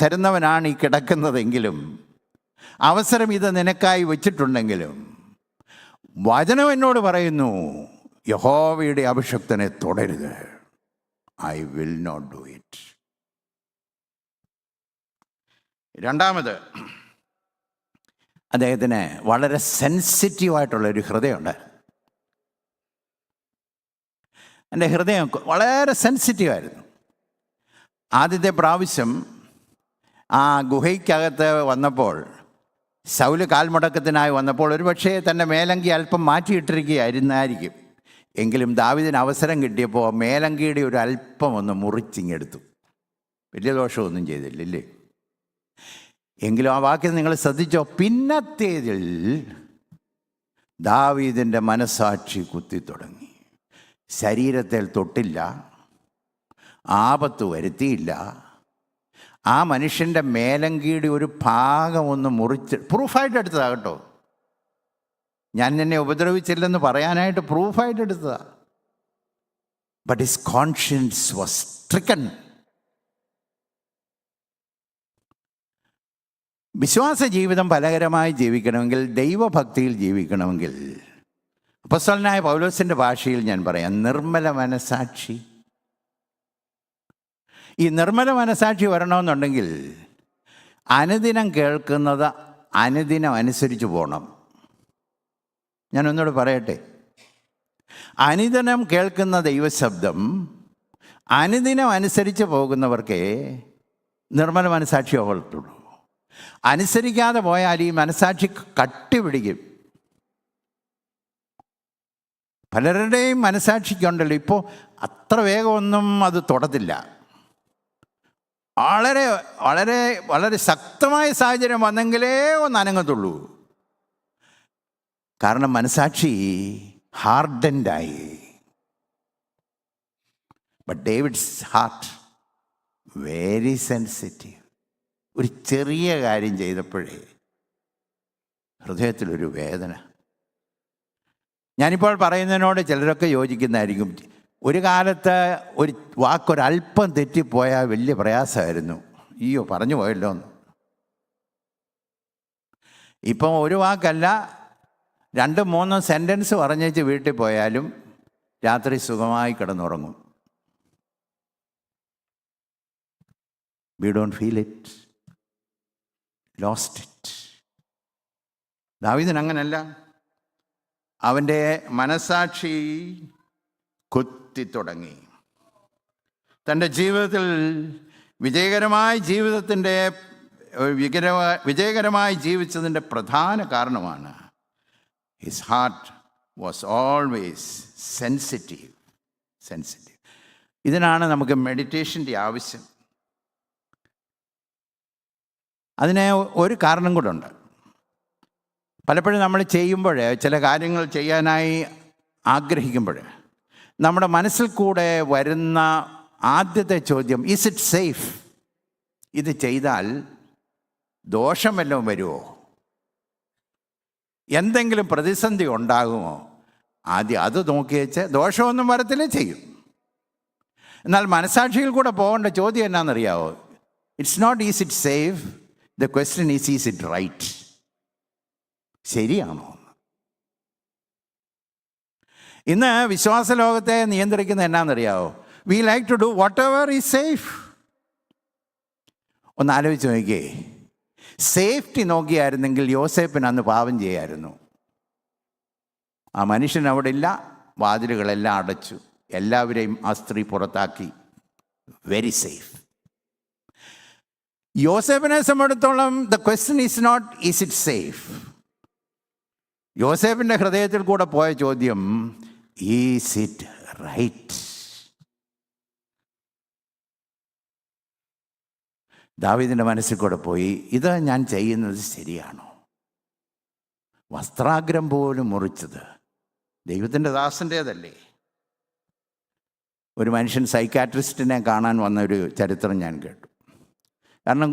തരുന്നവനാണ് ഈ കിടക്കുന്നതെങ്കിലും, അവസരം ഇത് നിനക്കായി വച്ചിട്ടുണ്ടെങ്കിലും, വചനം എന്നോട് പറയുന്നു, യഹോവയുടെ അഭിഷക്തനെ തുടരുത്. I will not do it. രണ്ടാമത്, അദ്ദേഹത്തിന് വളരെ സെൻസിറ്റീവായിട്ടുള്ളൊരു ഹൃദയമുണ്ട്. എൻ്റെ ഹൃദയം വളരെ സെൻസിറ്റീവായിരുന്നു. ആദ്യത്തെ പ്രാവശ്യം ആ ഗുഹയ്ക്കകത്ത് വന്നപ്പോൾ, ശൗല് കാൽമുടക്കത്തിനായി വന്നപ്പോൾ ഒരുപക്ഷേ തൻ്റെ മേലങ്കി അല്പം മാറ്റിയിട്ടിരിക്കുകയായിരുന്നായിരിക്കും. എങ്കിലും ദാവീദിന് അവസരം കിട്ടിയപ്പോൾ മേലങ്കിയുടെ ഒരു അല്പം ഒന്ന് മുറിച്ചിങ്ങെടുത്തു. വലിയ ദോഷമൊന്നും ചെയ്തില്ലേ? എങ്കിലും ആ വാക്യം നിങ്ങൾ ശ്രദ്ധിച്ചോ? പിന്നത്തേതിൽ ദാവീദിൻ്റെ മനസ്സാക്ഷി കുത്തിത്തുടങ്ങി. ശരീരത്തിൽ തൊട്ടില്ല, ആപത്ത് വരുത്തിയില്ല. ആ മനുഷ്യൻ്റെ മേലങ്കിയുടെ ഒരു ഭാഗം ഒന്ന് മുറിച്ച്, പ്രൂഫായിട്ട് എടുത്തതാകട്ടോ, ഞാൻ നിന്നെ ഉപദ്രവിച്ചില്ലെന്ന് പറയാനായിട്ട് പ്രൂഫായിട്ട് എടുത്തതാ. But his conscience was stricken. വിശ്വാസ ജീവിതം ഫലകരമായി ജീവിക്കണമെങ്കിൽ, ദൈവഭക്തിയിൽ ജീവിക്കണമെങ്കിൽ, അപ്പോസ്തലനായ പൗലോസിൻ്റെ ഭാഷയിൽ ഞാൻ പറയാം, നിർമ്മല മനസാക്ഷി. ഈ നിർമ്മല മനസാക്ഷി വരണമെന്നുണ്ടെങ്കിൽ അനുദിനം കേൾക്കുന്നത് അനുദിനം അനുസരിച്ച് പോകണം. ഞാനൊന്നുകൂടെ പറയട്ടെ, അനുദിനം കേൾക്കുന്ന ദൈവശബ്ദം അനുദിനം അനുസരിച്ച് പോകുന്നവർക്കേ നിർമ്മല മനസാക്ഷി വളർത്തുള്ളൂ. അനുസരിക്കാതെ പോയാൽ ഈ മനസാക്ഷി കട്ടി പിടിക്കും. പലരുടെയും മനസാക്ഷിക്കുണ്ടല്ലോ, ഇപ്പോൾ അത്ര വേഗമൊന്നും അത് തൊടത്തില്ല. വളരെ വളരെ വളരെ ശക്തമായ സാഹചര്യം വന്നെങ്കിലേ ഒന്ന് അനങ്ങത്തുള്ളൂ. കാരണം മനസാക്ഷി ഹാർഡൻഡായി. But David's heart very sensitive. ഒരു ചെറിയ കാര്യം ചെയ്തപ്പോഴേ ഹൃദയത്തിലൊരു വേദന. ഞാനിപ്പോൾ പറയുന്നതിനോട് ചിലരൊക്കെ യോജിക്കുന്നതായിരിക്കും. ഒരു കാലത്ത് ഒരു വാക്കൊരല്പം തെറ്റിപ്പോയാൽ വലിയ പ്രയാസമായിരുന്നു. അയ്യോ പറഞ്ഞു പോയല്ലോ എന്ന്. ഇപ്പം ഒരു വാക്കല്ല, 2-3 സെൻറ്റൻസ് പറഞ്ഞേച്ച് വീട്ടിൽ പോയാലും രാത്രി സുഖമായി കിടന്നുറങ്ങും. We don't feel it, lost it. ദാവീദിന് അങ്ങനല്ല. അവൻ്റെ മനസാക്ഷി കുത്തിത്തുടങ്ങി. തൻ്റെ ജീവിതത്തിൽ വിജയകരമായി ജീവിച്ചതിൻ്റെ പ്രധാന കാരണമാണ് his heart was always sensitive. ഇതിനാണ് നമുക്ക് മെഡിറ്റേഷൻ്റെ ആവശ്യം. അതിന് ഒരു കാരണം കൂടെ ഉണ്ട്. പലപ്പോഴും നമ്മൾ ചെയ്യുമ്പോൾ, ചില കാര്യങ്ങൾ ചെയ്യാനായി ആഗ്രഹിക്കുമ്പോൾ, നമ്മുടെ മനസ്സിൽ കൂടെ വരുന്ന ആദ്യത്തെ ചോദ്യം, ഈസ് ഇറ്റ് സേഫ്? ഇത് ചെയ്താൽ ദോഷം വല്ലതും വരുമോ? എന്തെങ്കിലും പ്രതിസന്ധി ഉണ്ടാകുമോ? ആദ്യം അത് നോക്കി വെച്ച് ദോഷമൊന്നും വരത്തില്ല, ചെയ്യും. എന്നാൽ മനസാക്ഷിയിൽ കൂടെ പോകേണ്ട ചോദ്യം എന്നാണെന്നറിയാവോ? It's not is it safe, the question is it right? ശരിയാണോ? ഇന്ന് വിശ്വാസ ലോകത്തെ നിയന്ത്രിക്കുന്ന എന്നാണെന്നറിയാവോ? We like to do whatever is safe. ഒന്ന് ആലോചിച്ച് നോക്കിയേ, സേഫ്റ്റി നോക്കിയായിരുന്നെങ്കിൽ യോസേപ്പിന് അന്ന് പാപം ചെയ്യായിരുന്നു. ആ മനുഷ്യൻ അവിടെ ഇല്ല, വാതിലുകളെല്ലാം അടച്ചു, എല്ലാവരെയും ആ സ്ത്രീ പുറത്താക്കി. Very safe. യോസേഫിനെ സംബന്ധിച്ചിടത്തോളം the question is not is it safe. യോസേഫിൻ്റെ ഹൃദയത്തിൽ കൂടെ പോയ ചോദ്യം, ഈസ് ഇറ്റ് റൈറ്റ്? ദാവീദിൻ്റെ മനസ്സിൽ കൂടെ പോയി, ഇത് ഞാൻ ചെയ്യുന്നത് ശരിയാണോ? വസ്ത്രാഗ്രം പോലും മുറിച്ചത് ദൈവത്തിൻ്റെ ദാസൻ്റേതല്ലേ? ഒരു മനുഷ്യൻ സൈക്കാട്രിസ്റ്റിനെ കാണാൻ വന്ന ഒരു ചരിത്രം ഞാൻ കേട്ടു. കാരണം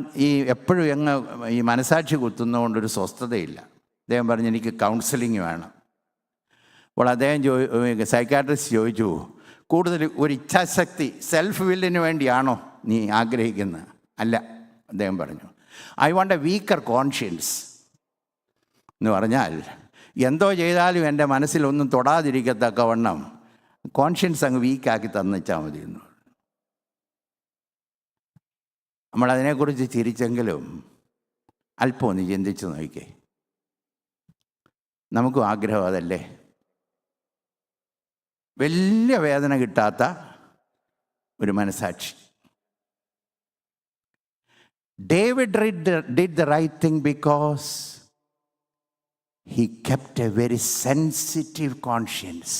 എപ്പോഴും ഈ മനസാക്ഷി കുത്തുന്നതുകൊണ്ടൊരു സ്വസ്ഥതയില്ല. അദ്ദേഹം പറഞ്ഞു, എനിക്ക് കൗൺസിലിംഗ് വേണം. അപ്പോൾ അദ്ദേഹം സൈക്കാട്രിസ്റ്റ് ചോദിച്ചു, കൂടുതൽ ഒരു ഇച്ഛാശക്തി, സെൽഫ് വില്ലിന് വേണ്ടിയാണോ നീ ആഗ്രഹിക്കുന്നത്? അല്ല, അദ്ദേഹം പറഞ്ഞു, I want A weaker conscience. എന്ന് പറഞ്ഞാൽ എന്തോ ചെയ്താലും എൻ്റെ മനസ്സിലൊന്നും തൊടാതിരിക്കത്തക്കവണ്ണം കോൺഷ്യൻസ് അങ്ങ് വീക്കാക്കി തന്നിച്ചാൽ മതി എന്ന്. നമ്മളതിനെക്കുറിച്ച് ചിരിച്ചെങ്കിലും അല്പം ഒന്ന് ചിന്തിച്ച് നോക്കിക്കേ. നമുക്കും ആഗ്രഹം അതല്ലേ? വലിയ വേദന കിട്ടാത്ത ഒരു മനസാക്ഷി. David did the right thing because he kept a very sensitive conscience.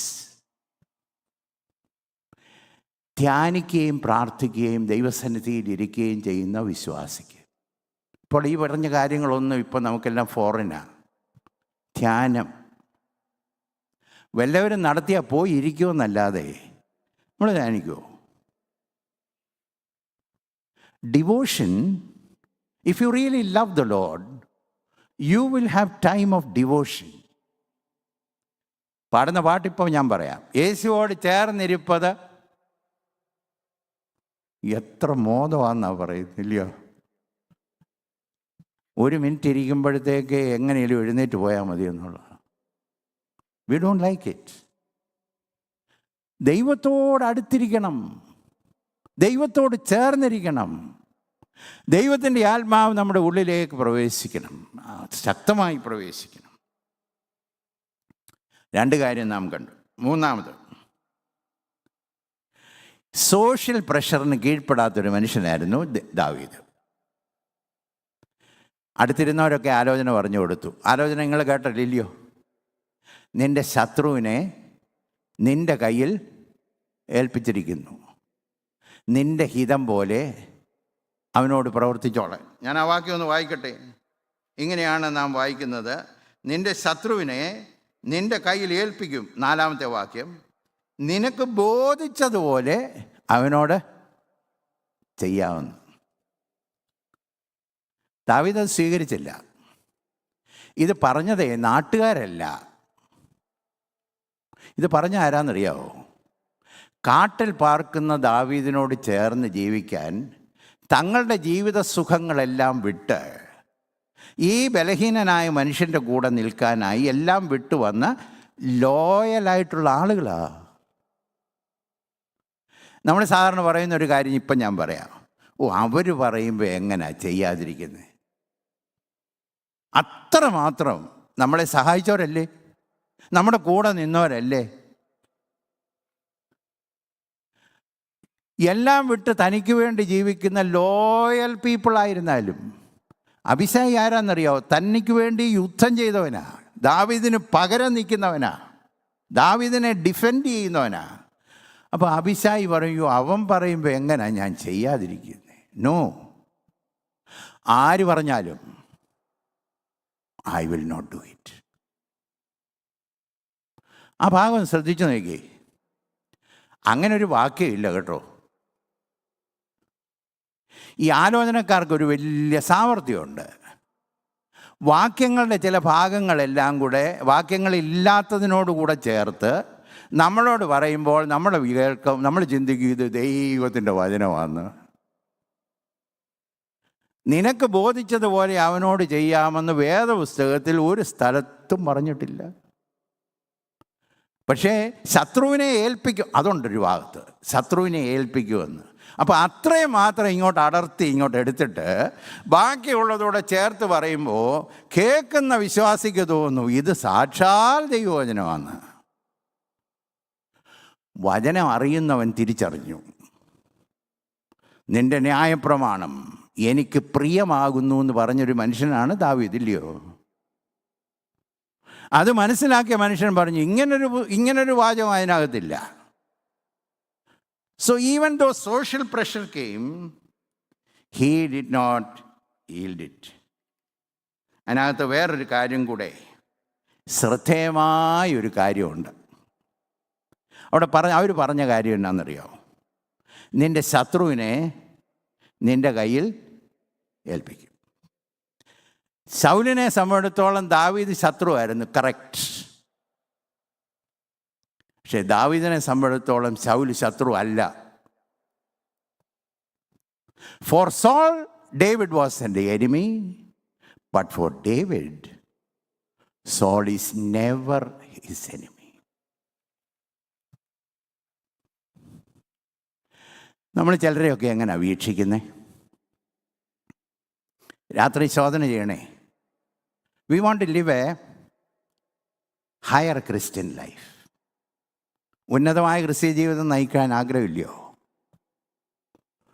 ധ്യാനിക്കുകയും പ്രാർത്ഥിക്കുകയും ദൈവസന്നിധിയിൽ ഇരിക്കുകയും ചെയ്യുന്ന വിശ്വാസിക്ക്. ഇപ്പോൾ ഈ പറഞ്ഞ കാര്യങ്ങളൊന്നും ഇപ്പം നമുക്കെല്ലാം ഫോറിനാണ്. ധ്യാനം വല്ലവരും നടത്തിയാൽ പോയി ഇരിക്കുമെന്നല്ലാതെ നമ്മൾ ധ്യാനിക്കുമോ? Devotion, if you really love the Lord, you will have time of devotion. പാടുന്ന പാട്ടിപ്പോൾ ഞാൻ പറയാം. യേശുവോട് ചേർന്നിരിപ്പത് എത്ര മോദമാണെന്നാണ് പറയുന്നില്ലയോ? ഒരു മിനിറ്റ് ഇരിക്കുമ്പോഴത്തേക്ക് എങ്ങനെയും എഴുന്നേറ്റ് പോയാൽ മതി എന്നുള്ളതാണ്. We don't like it. ദൈവത്തോട് അടുത്തിരിക്കണം, ദൈവത്തോട് ചേർന്നിരിക്കണം. ദൈവത്തിൻ്റെ ആത്മാവ് നമ്മുടെ ഉള്ളിലേക്ക് പ്രവേശിക്കണം, ശക്തമായി പ്രവേശിക്കണം. രണ്ട് കാര്യം നാം കണ്ടു. മൂന്നാമത്, സോഷ്യൽ പ്രഷറിന് കീഴ്പ്പെടാത്തൊരു മനുഷ്യനായിരുന്നു ദാവീദ്. അടുത്തിരുന്നവരൊക്കെ ആലോചന പറഞ്ഞു കൊടുത്തു. ആലോചന നിങ്ങൾ കേട്ടില്ലയോ? നിൻ്റെ ശത്രുവിനെ നിൻ്റെ കയ്യിൽ ഏൽപ്പിച്ചിരിക്കുന്നു, നിൻ്റെ ഹിതം പോലെ അവനോട് പ്രവർത്തിച്ചോളാൻ. ഞാൻ ആ വാക്യം ഒന്ന് വായിക്കട്ടെ. ഇങ്ങനെയാണ് നാം വായിക്കുന്നത്, നിൻ്റെ ശത്രുവിനെ നിൻ്റെ കയ്യിൽ ഏൽപ്പിക്കും. 4-ാമത്തെ വാക്യം, നിനക്ക് ബോധിച്ചതുപോലെ അവനോട് ചെയ്യാവുന്നു. ദാവീദ് അത് സ്വീകരിച്ചില്ല. ഇത് പറഞ്ഞതേ നാട്ടുകാരല്ല, ഇത് പറഞ്ഞ ആരാന്നറിയാവോ? കാട്ടിൽ പാർക്കുന്ന ദാവീദിനോട് ചേർന്ന് ജീവിക്കാൻ തങ്ങളുടെ ജീവിത സുഖങ്ങളെല്ലാം വിട്ട് ഈ ബലഹീനനായ മനുഷ്യൻ്റെ കൂടെ നിൽക്കാനായി എല്ലാം വിട്ടു വന്ന ലോയലായിട്ടുള്ള ആളുകളാണ്. നമ്മൾ സാധാരണ പറയുന്ന ഒരു കാര്യം ഇപ്പം ഞാൻ പറയാം, അവർ പറയുമ്പോൾ എങ്ങനെയാ ചെയ്യാതിരിക്കുന്നത്? അത്രമാത്രം നമ്മളെ സഹായിച്ചവരല്ലേ, നമ്മുടെ കൂടെ നിന്നവരല്ലേ. എല്ലാം വിട്ട് തനിക്ക് വേണ്ടി ജീവിക്കുന്ന ലോയൽ പീപ്പിളായിരുന്നാലും, അബിശായി ആരാന്നറിയാവോ? തനിക്ക് വേണ്ടി യുദ്ധം ചെയ്തവനാ, ദാവീദിന് പകരം നിൽക്കുന്നവനാ, ദാവീദിനെ ഡിഫെൻഡ് ചെയ്യുന്നവനാ. അപ്പോൾ അബിശായി പറയൂ, അവൻ പറയുമ്പോൾ എങ്ങനെയാ ഞാൻ ചെയ്യാതിരിക്കുന്നത്? നോ, ആര് പറഞ്ഞാലും I will not do it. ആ ഭാഗം ശ്രദ്ധിച്ചു നോക്കി. അങ്ങനെ ഒരു വാക്യം ഇല്ല കേട്ടോ. ഈ ആലോചനക്കാർക്കൊരു വലിയ സാമർഥ്യമുണ്ട്. വാക്യങ്ങളുടെ ചില ഭാഗങ്ങളെല്ലാം കൂടെ വാക്യങ്ങളില്ലാത്തതിനോടുകൂടെ ചേർത്ത് നമ്മളോട് പറയുമ്പോൾ നമ്മുടെ കേൾക്കും, നമ്മൾ ചിന്തിക്കും ഇത് ദൈവത്തിൻ്റെ വചനമാണ്. നിനക്ക് ബോധിച്ചതുപോലെ അവനോട് ചെയ്യാമെന്ന് വേദപുസ്തകത്തിൽ ഒരു സ്ഥലത്തും പറഞ്ഞിട്ടില്ല. പക്ഷേ ശത്രുവിനെ ഏൽപ്പിക്കും, അതുകൊണ്ടൊരു ഭാഗത്ത് ശത്രുവിനെ ഏൽപ്പിക്കുമെന്ന്. അപ്പോൾ അത്രയും മാത്രം ഇങ്ങോട്ട് അടർത്തി ഇങ്ങോട്ട് എടുത്തിട്ട് ബാക്കിയുള്ളതോടെ ചേർത്ത് പറയുമ്പോൾ കേൾക്കുന്ന വിശ്വാസിക്ക് തോന്നുന്നു ഇത് സാക്ഷാൽ ദൈവവചനമാണ്. വചനം അറിയുന്നവൻ തിരിച്ചറിഞ്ഞു. നിന്റെ ന്യായപ്രമാണം എനിക്ക് പ്രിയമാകുന്നു എന്ന് പറഞ്ഞൊരു മനുഷ്യനാണ് ദാവീദ്, ഇല്ലയോ? അത് മനസ്സിലാക്കിയ മനുഷ്യൻ പറഞ്ഞു, ഇങ്ങനൊരു വാചകം അതിനകത്തില്ല. So even though social pressure came, he did not yield it. അതിനകത്ത് വേറൊരു കാര്യം കൂടെ, ശ്രദ്ധേയമായൊരു കാര്യമുണ്ട്. അവിടെ അവർ പറഞ്ഞ കാര്യം എന്നാണെന്നറിയോ? നിന്റെ ശത്രുവിനെ നിന്റെ കയ്യിൽ ഏൽപ്പിക്കും. ശൗലിനെ സംബന്ധിച്ചിടത്തോളം ദാവീദ് ശത്രുവായിരുന്നു, കറക്റ്റ്. പക്ഷെ ദാവീദിനെ സംബന്ധിച്ചിടത്തോളം ശൗൽ ശത്രു അല്ല. For Saul David was an enemy, but for David Saul is never his enemy. നമ്മൾ ചിലരെയൊക്കെ എങ്ങനെയാണ് വീക്ഷിക്കുന്നത്? രാത്രി ശോധന ചെയ്യണേ. We want to live a higher Christian life. ഉന്നതമായ ക്രിസ്ത്യ ജീവിതം നയിക്കാൻ ആഗ്രഹമില്ലയോ?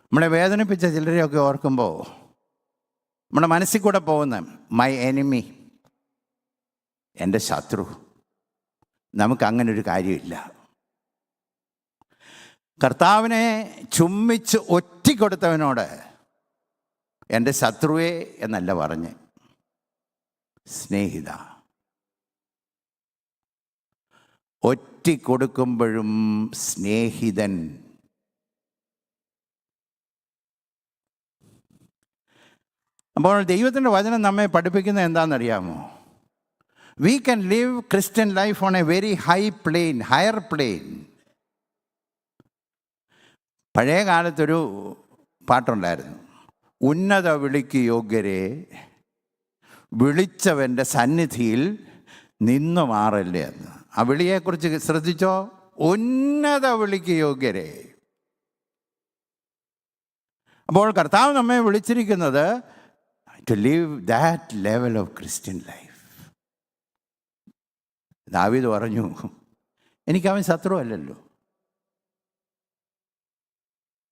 നമ്മളെ വേദനിപ്പിച്ച ചിലരെയൊക്കെ ഓർക്കുമ്പോൾ നമ്മുടെ മനസ്സിൽ കൂടെ പോകുന്ന മൈ എനിമി, എൻ്റെ ശത്രു. നമുക്കങ്ങനൊരു കാര്യമില്ല. കർത്താവിനെ ചുംബിച്ച് ഒറ്റിക്കൊടുത്തവനോട് എൻ്റെ ശത്രുവേ എന്നല്ല പറഞ്ഞ്, സ്നേഹിത. ഒറ്റിക്കൊടുക്കുമ്പോഴും സ്നേഹിതൻ. അപ്പോൾ ദൈവത്തിൻ്റെ വചനം നമ്മെ പഠിപ്പിക്കുന്നത് എന്താണെന്നറിയാമോ? We can live Christian life on a very high plane, higher plane. പഴയ കാലത്തൊരു പാട്ടുണ്ടായിരുന്നു, ഉന്നത വിളിക്ക് യോഗ്യരെ വിളിച്ചവൻ്റെ സന്നിധിയിൽ നിന്നു മാറല്ലേ എന്ന്. ആ വിളിയെക്കുറിച്ച് ശ്രദ്ധിച്ചോ? ഉന്നത വിളിക്ക് യോഗ്യരെ. അപ്പോൾ കർത്താവ് നമ്മെ വിളിച്ചിരിക്കുന്നത് to live that level of Christian life. ദാവീദ് പറഞ്ഞു, എനിക്കവൻ ശത്രു അല്ലല്ലോ,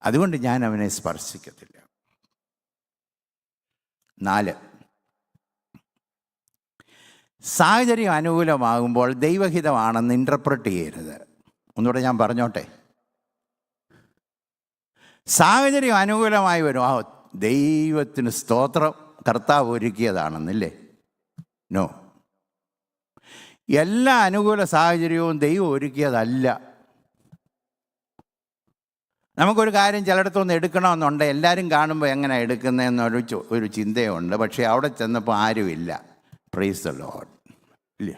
അതുകൊണ്ട് ഞാൻ അവനെ സ്പർശിക്കത്തില്ല. 4, സാഹചര്യം അനുകൂലമാകുമ്പോൾ ദൈവഹിതമാണെന്ന് ഇൻ്റർപ്രറ്റ് ചെയ്യരുത്. ഒന്നുകൂടെ ഞാൻ പറഞ്ഞോട്ടെ. സാഹചര്യം അനുകൂലമായി വരും, ആ ദൈവത്തിന് സ്തോത്രം, കർത്താവ് ഒരുക്കിയതാണെന്നില്ലേ? നോ, എല്ലാ അനുകൂല സാഹചര്യവും ദൈവം ഒരുക്കിയതല്ല. നമുക്കൊരു കാര്യം ചിലയിടത്തൊന്ന് എടുക്കണമെന്നുണ്ട്, എല്ലാവരും കാണുമ്പോൾ എങ്ങനെ എടുക്കുന്നതെന്നൊരു ചിന്തയുണ്ട്. പക്ഷേ അവിടെ ചെന്നപ്പോൾ ആരുമില്ല. പ്രൈസ് ദ ലോർഡ്, ഇല്ല.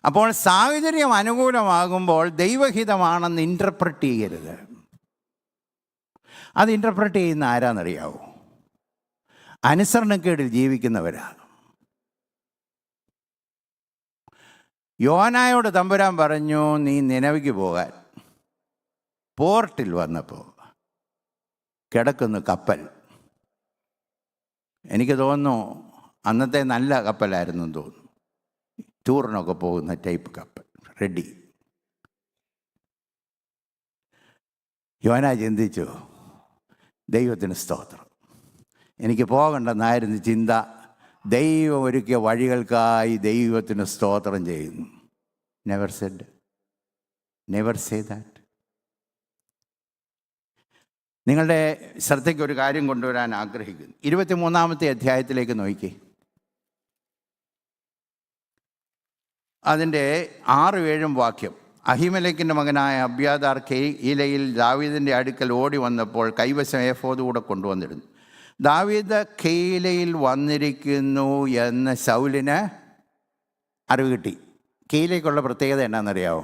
അപ്പോൾ സാഹചര്യം അനുകൂലമാകുമ്പോൾ ദൈവഹിതമാണെന്ന് ഇൻ്റർപ്രറ്റ് ചെയ്യരുത്. അത് ഇൻ്റർപ്രറ്റ് ചെയ്യുന്ന ആരാന്നറിയാവോ? അനുസരണക്കേടിൽ ജീവിക്കുന്നവരാണ്. യോനായോട് തമ്പുരാൻ പറഞ്ഞു, നീ നിനവിക്ക് പോകാൻ. പോർട്ടിൽ വന്നപ്പോൾ കിടക്കുന്നു കപ്പൽ. എനിക്ക് തോന്നുന്നു അന്നത്തെ നല്ല കപ്പലായിരുന്നു തോന്നുന്നു, ടൂറിനൊക്കെ പോകുന്ന ടൈപ്പ് കപ്പൽ, റെഡി. യോന ചിന്തിച്ചു, ദൈവത്തിന് സ്തോത്രം, എനിക്ക് പോകണ്ടെന്നായിരുന്നു ചിന്ത. ദൈവം ഒരുക്കിയ വഴികൾക്കായി ദൈവത്തിന് സ്തോത്രം ചെയ്യുന്നു. Never Z, never say that. നിങ്ങളുടെ ശ്രദ്ധയ്ക്ക് ഒരു കാര്യം കൊണ്ടുവരാൻ ആഗ്രഹിക്കുന്നു. 23-ാമത്തെ അധ്യായത്തിലേക്ക് നോക്കി. അതിൻ്റെ 6-7 വാക്യം. അഹിമേലെക്കിൻ്റെ മകനായ അബ്യാഥാർ കെയീലയിൽ ദാവീദിൻ്റെ അടുക്കൽ ഓടി വന്നപ്പോൾ കൈവശം ഏഫോദ് കൂടെ കൊണ്ടുവന്നിരുന്നു. ദാവീദ് കെയീലയിൽ വന്നിരിക്കുന്നു എന്ന് ശൗലിന് അറിവ് കിട്ടി. കെയീലയ്ക്കുള്ള പ്രത്യേകത എന്നാണെന്നറിയാമോ?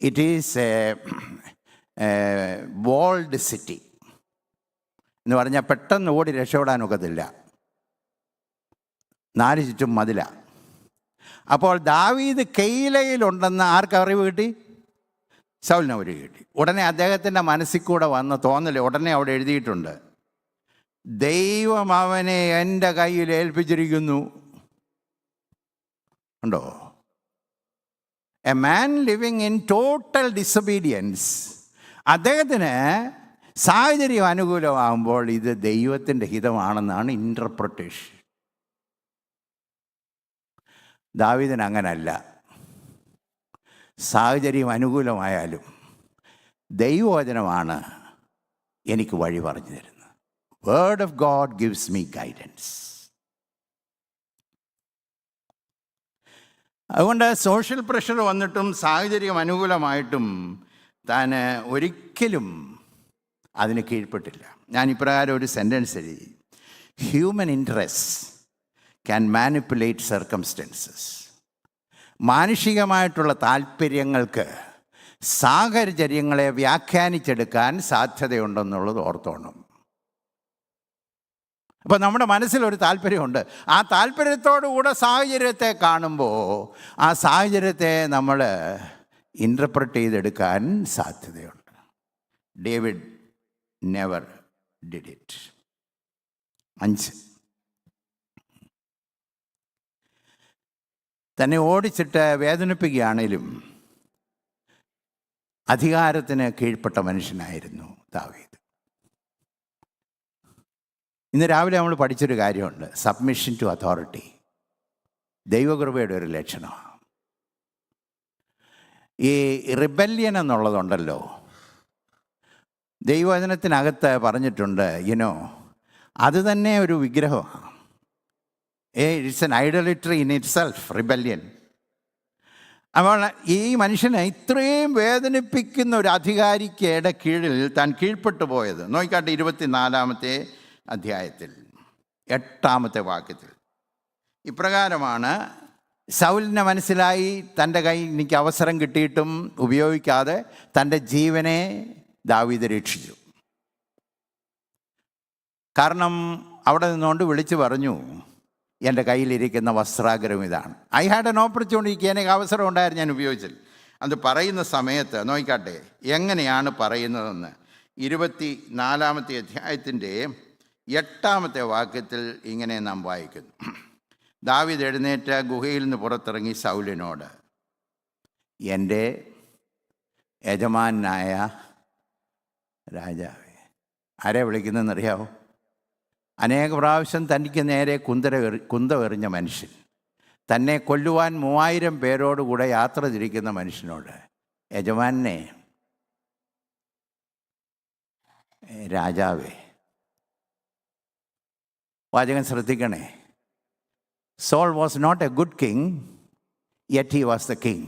It is a walled city എന്ന് പറഞ്ഞാൽ പെട്ടെന്ന് ഓടി രക്ഷപ്പെടാനൊക്കത്തില്ല, 4 ചുറ്റും മതില. അപ്പോൾ ദാവീദ് കെയീലയിലുണ്ടെന്ന് ആർക്ക് അറിവ് കിട്ടി? ശൗലിന് അറിവ് കിട്ടി. ഉടനെ അദ്ദേഹത്തിൻ്റെ മനസ്സിൽ കൂടെ വന്ന തോന്നൽ ഉടനെ അവിടെ എഴുതിയിട്ടുണ്ട്, ദൈവം അവനെ എൻ്റെ കയ്യിൽ ഏൽപ്പിച്ചിരിക്കുന്നു. ഉണ്ടോ? A man living in total disobedience, അദ്ദേഹത്തിന് സാഹചര്യം അനുകൂലമാകുമ്പോൾ ഇത് ദൈവത്തിൻ്റെ ഹിതമാണെന്നാണ് ഇൻ്റർപ്രട്ടേഷൻ. ദാവീദിന് അങ്ങനല്ല. സാഹചര്യം അനുകൂലമായാലും ദൈവവചനമാണ് എനിക്ക് വഴി പറഞ്ഞു തരുന്നത്. Word of God gives me guidance. അതുകൊണ്ട് സോഷ്യൽ പ്രഷർ വന്നിട്ടും സാഹചര്യം അനുകൂലമായിട്ടും താൻ ഒരിക്കലും അതിന് കീഴ്പ്പെട്ടില്ല. ഞാൻ ഇപ്രകാരം ഒരു സെൻറ്റൻസ് എഴുതി: human interest can manipulate circumstances. മാനുഷികമായിട്ടുള്ള താല്പര്യങ്ങൾക്ക് സാഹചര്യങ്ങളെ വ്യാഖ്യാനിച്ചെടുക്കാൻ സാധ്യതയുണ്ടെന്നുള്ളത് ഓർത്തോണം. അപ്പോൾ നമ്മുടെ മനസ്സിലൊരു താല്പര്യമുണ്ട്. ആ താല്പര്യത്തോടുകൂടെ സാഹചര്യത്തെ കാണുമ്പോൾ ആ സാഹചര്യത്തെ നമ്മൾ ഇൻ്റർപ്രറ്റ് ചെയ്തെടുക്കാൻ സാധ്യതയുണ്ട്. David never did it. 5, തന്നെ ഓടിച്ചിട്ട് വേദനിപ്പിക്കുകയാണേലും അധികാരത്തിന് കീഴ്പ്പെട്ട മനുഷ്യനായിരുന്നു ദാവീദ്. ഇന്ന് രാവിലെ നമ്മൾ പഠിച്ചൊരു കാര്യമുണ്ട്, സബ്മിഷൻ ടു അതോറിറ്റി. ദൈവകൃപയുടെ ഒരു ലക്ഷണമാണ്. ഈ റിബല്യൻ എന്നുള്ളതുണ്ടല്ലോ, ദൈവവചനത്തിനകത്ത് പറഞ്ഞിട്ടുണ്ട്, അത് തന്നെ ഒരു വിഗ്രഹമാണ്. It's an idolatry in itself, rebellion. അപ്പോൾ ഈ മനുഷ്യനെ ഇത്രയും വേദനിപ്പിക്കുന്ന ഒരു അധികാരിക്കയുടെ കീഴിൽ താൻ കീഴ്പ്പെട്ടു പോയത് നോക്കിക്കാട്ടെ. 24-ാമത്തെ അധ്യായത്തിൽ 8-ാമത്തെ വാക്യത്തിൽ ഇപ്രകാരമാണ്: സൗലിനെ മനസ്സിലായി, തൻ്റെ കയ്യിൽ എനിക്ക് അവസരം കിട്ടിയിട്ടും ഉപയോഗിക്കാതെ തൻ്റെ ജീവനെ ദാവീദ് രക്ഷിച്ചു. കാരണം അവിടെ നിന്നുകൊണ്ട് വിളിച്ചു പറഞ്ഞു, എൻ്റെ കയ്യിലിരിക്കുന്ന വസ്ത്രാഗ്രം ഇതാണ്. I had an opportunity. എനിക്ക് അവസരം ഉണ്ടായിരുന്നു, ഞാൻ ഉപയോഗിച്ചില്ല. അത് പറയുന്ന സമയത്ത് നോക്കിക്കാട്ടെ എങ്ങനെയാണ് പറയുന്നതെന്ന്. 24-ാമത്തെ അധ്യായത്തിൻ്റെ 8-ാമത്തെ വാക്യത്തിൽ ഇങ്ങനെ നാം വായിക്കുന്നു: ദാവീദ് എഴുന്നേറ്റ് ഗുഹയിൽ നിന്ന് പുറത്തിറങ്ങി സൗലിനോട്, എൻ്റെ യജമാനായ രാജാവേ. ആരെ വിളിക്കുന്നതെന്നറിയാമോ? അനേക പ്രാവശ്യം തനിക്ക് നേരെ കുന്തമെറിഞ്ഞ മനുഷ്യൻ, തന്നെ കൊല്ലുവാൻ 3000 പേരോടുകൂടെ യാത്ര തിരിക്കുന്ന മനുഷ്യനോട്, യജമാനെ, രാജാവേ. വാചകം ശ്രദ്ധിക്കണേ. Saul was not a good king, yet he was the king.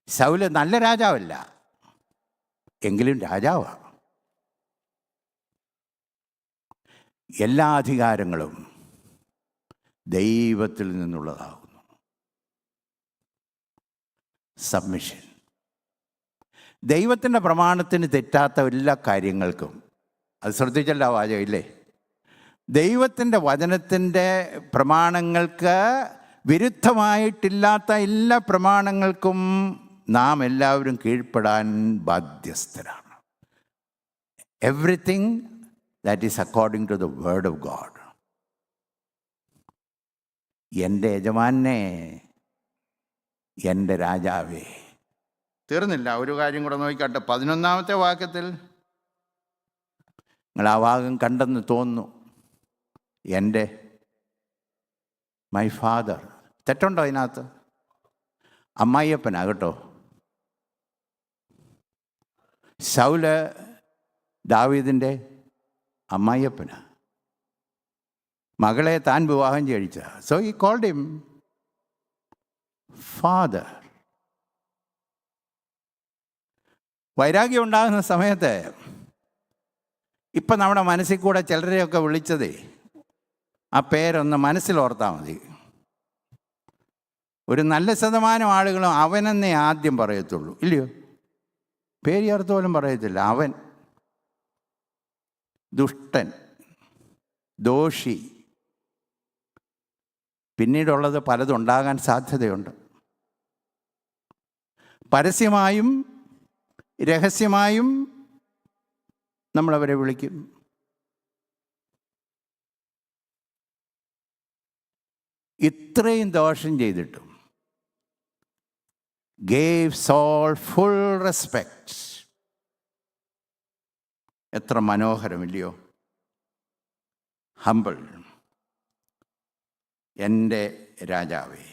Saul നല്ല രാജാവല്ല, എങ്കിലും രാജാവാണ്. എല്ലാ അധികാരങ്ങളും ദൈവത്തിൽ നിന്നുള്ളതാകുന്നു. സബ്മിഷൻ. ദൈവത്തിൻ്റെ പ്രമാണത്തിന് തെറ്റാത്ത എല്ലാ കാര്യങ്ങൾക്കും, അത് ശ്രദ്ധിച്ചല്ല വാചകം ഇല്ലേ, ദൈവത്തിൻ്റെ വചനത്തിൻ്റെ പ്രമാണങ്ങൾക്ക് വിരുദ്ധമായിട്ടില്ലാത്ത എല്ലാ പ്രമാണങ്ങൾക്കും നാം എല്ലാവരും കീഴ്പ്പെടാൻ ബാധ്യസ്ഥരാണ്. Everything that is according to the word of God. എൻ്റെ യജമാനെ, എൻ്റെ രാജാവേ. തീർന്നില്ല, ഒരു കാര്യം കൂടെ നോക്കിക്കാട്ടെ. 11-ാമത്തെ വാക്യത്തിൽ നിങ്ങൾ ആ ഭാഗം കണ്ടെന്ന് തോന്നുന്നു. എൻ്റെ മൈ ഫാദർ. തെറ്റുണ്ടോ അതിനകത്ത്? അമ്മായിയപ്പനാ കേട്ടോ. സൗല് ദാവീദിൻ്റെ അമ്മായിയപ്പന, മകളെ താൻ വിവാഹം കഴിച്ച. So he called him father. വൈരാഗ്യം ഉണ്ടാകുന്ന സമയത്ത് ഇപ്പം നമ്മുടെ മനസ്സിൽ കൂടെ ചിലരെയൊക്കെ വിളിച്ചതേ, ആ പേരൊന്ന് മനസ്സിലോർത്താൽ മതി. ഒരു നല്ല ശതമാനം ആളുകളും അവനെന്നേ ആദ്യം പറയത്തുള്ളൂ, ഇല്ലയോ? പേര് ചേർത്ത് പോലും പറയത്തില്ല. അവൻ, ദുഷ്ടൻ, ദോഷി. പിന്നീടുള്ളത് പലതുണ്ടാകാൻ സാധ്യതയുണ്ട്. പരസ്യമായും രഹസ്യമായും നമ്മളവരെ വിളിക്കും. ഇത്രയും ദോഷം ചെയ്തിട്ടും gave Saul full respect. എത്ര മനോഹരമില്ലയോ? ഹംബിൾ, എൻ്റെ രാജാവേ.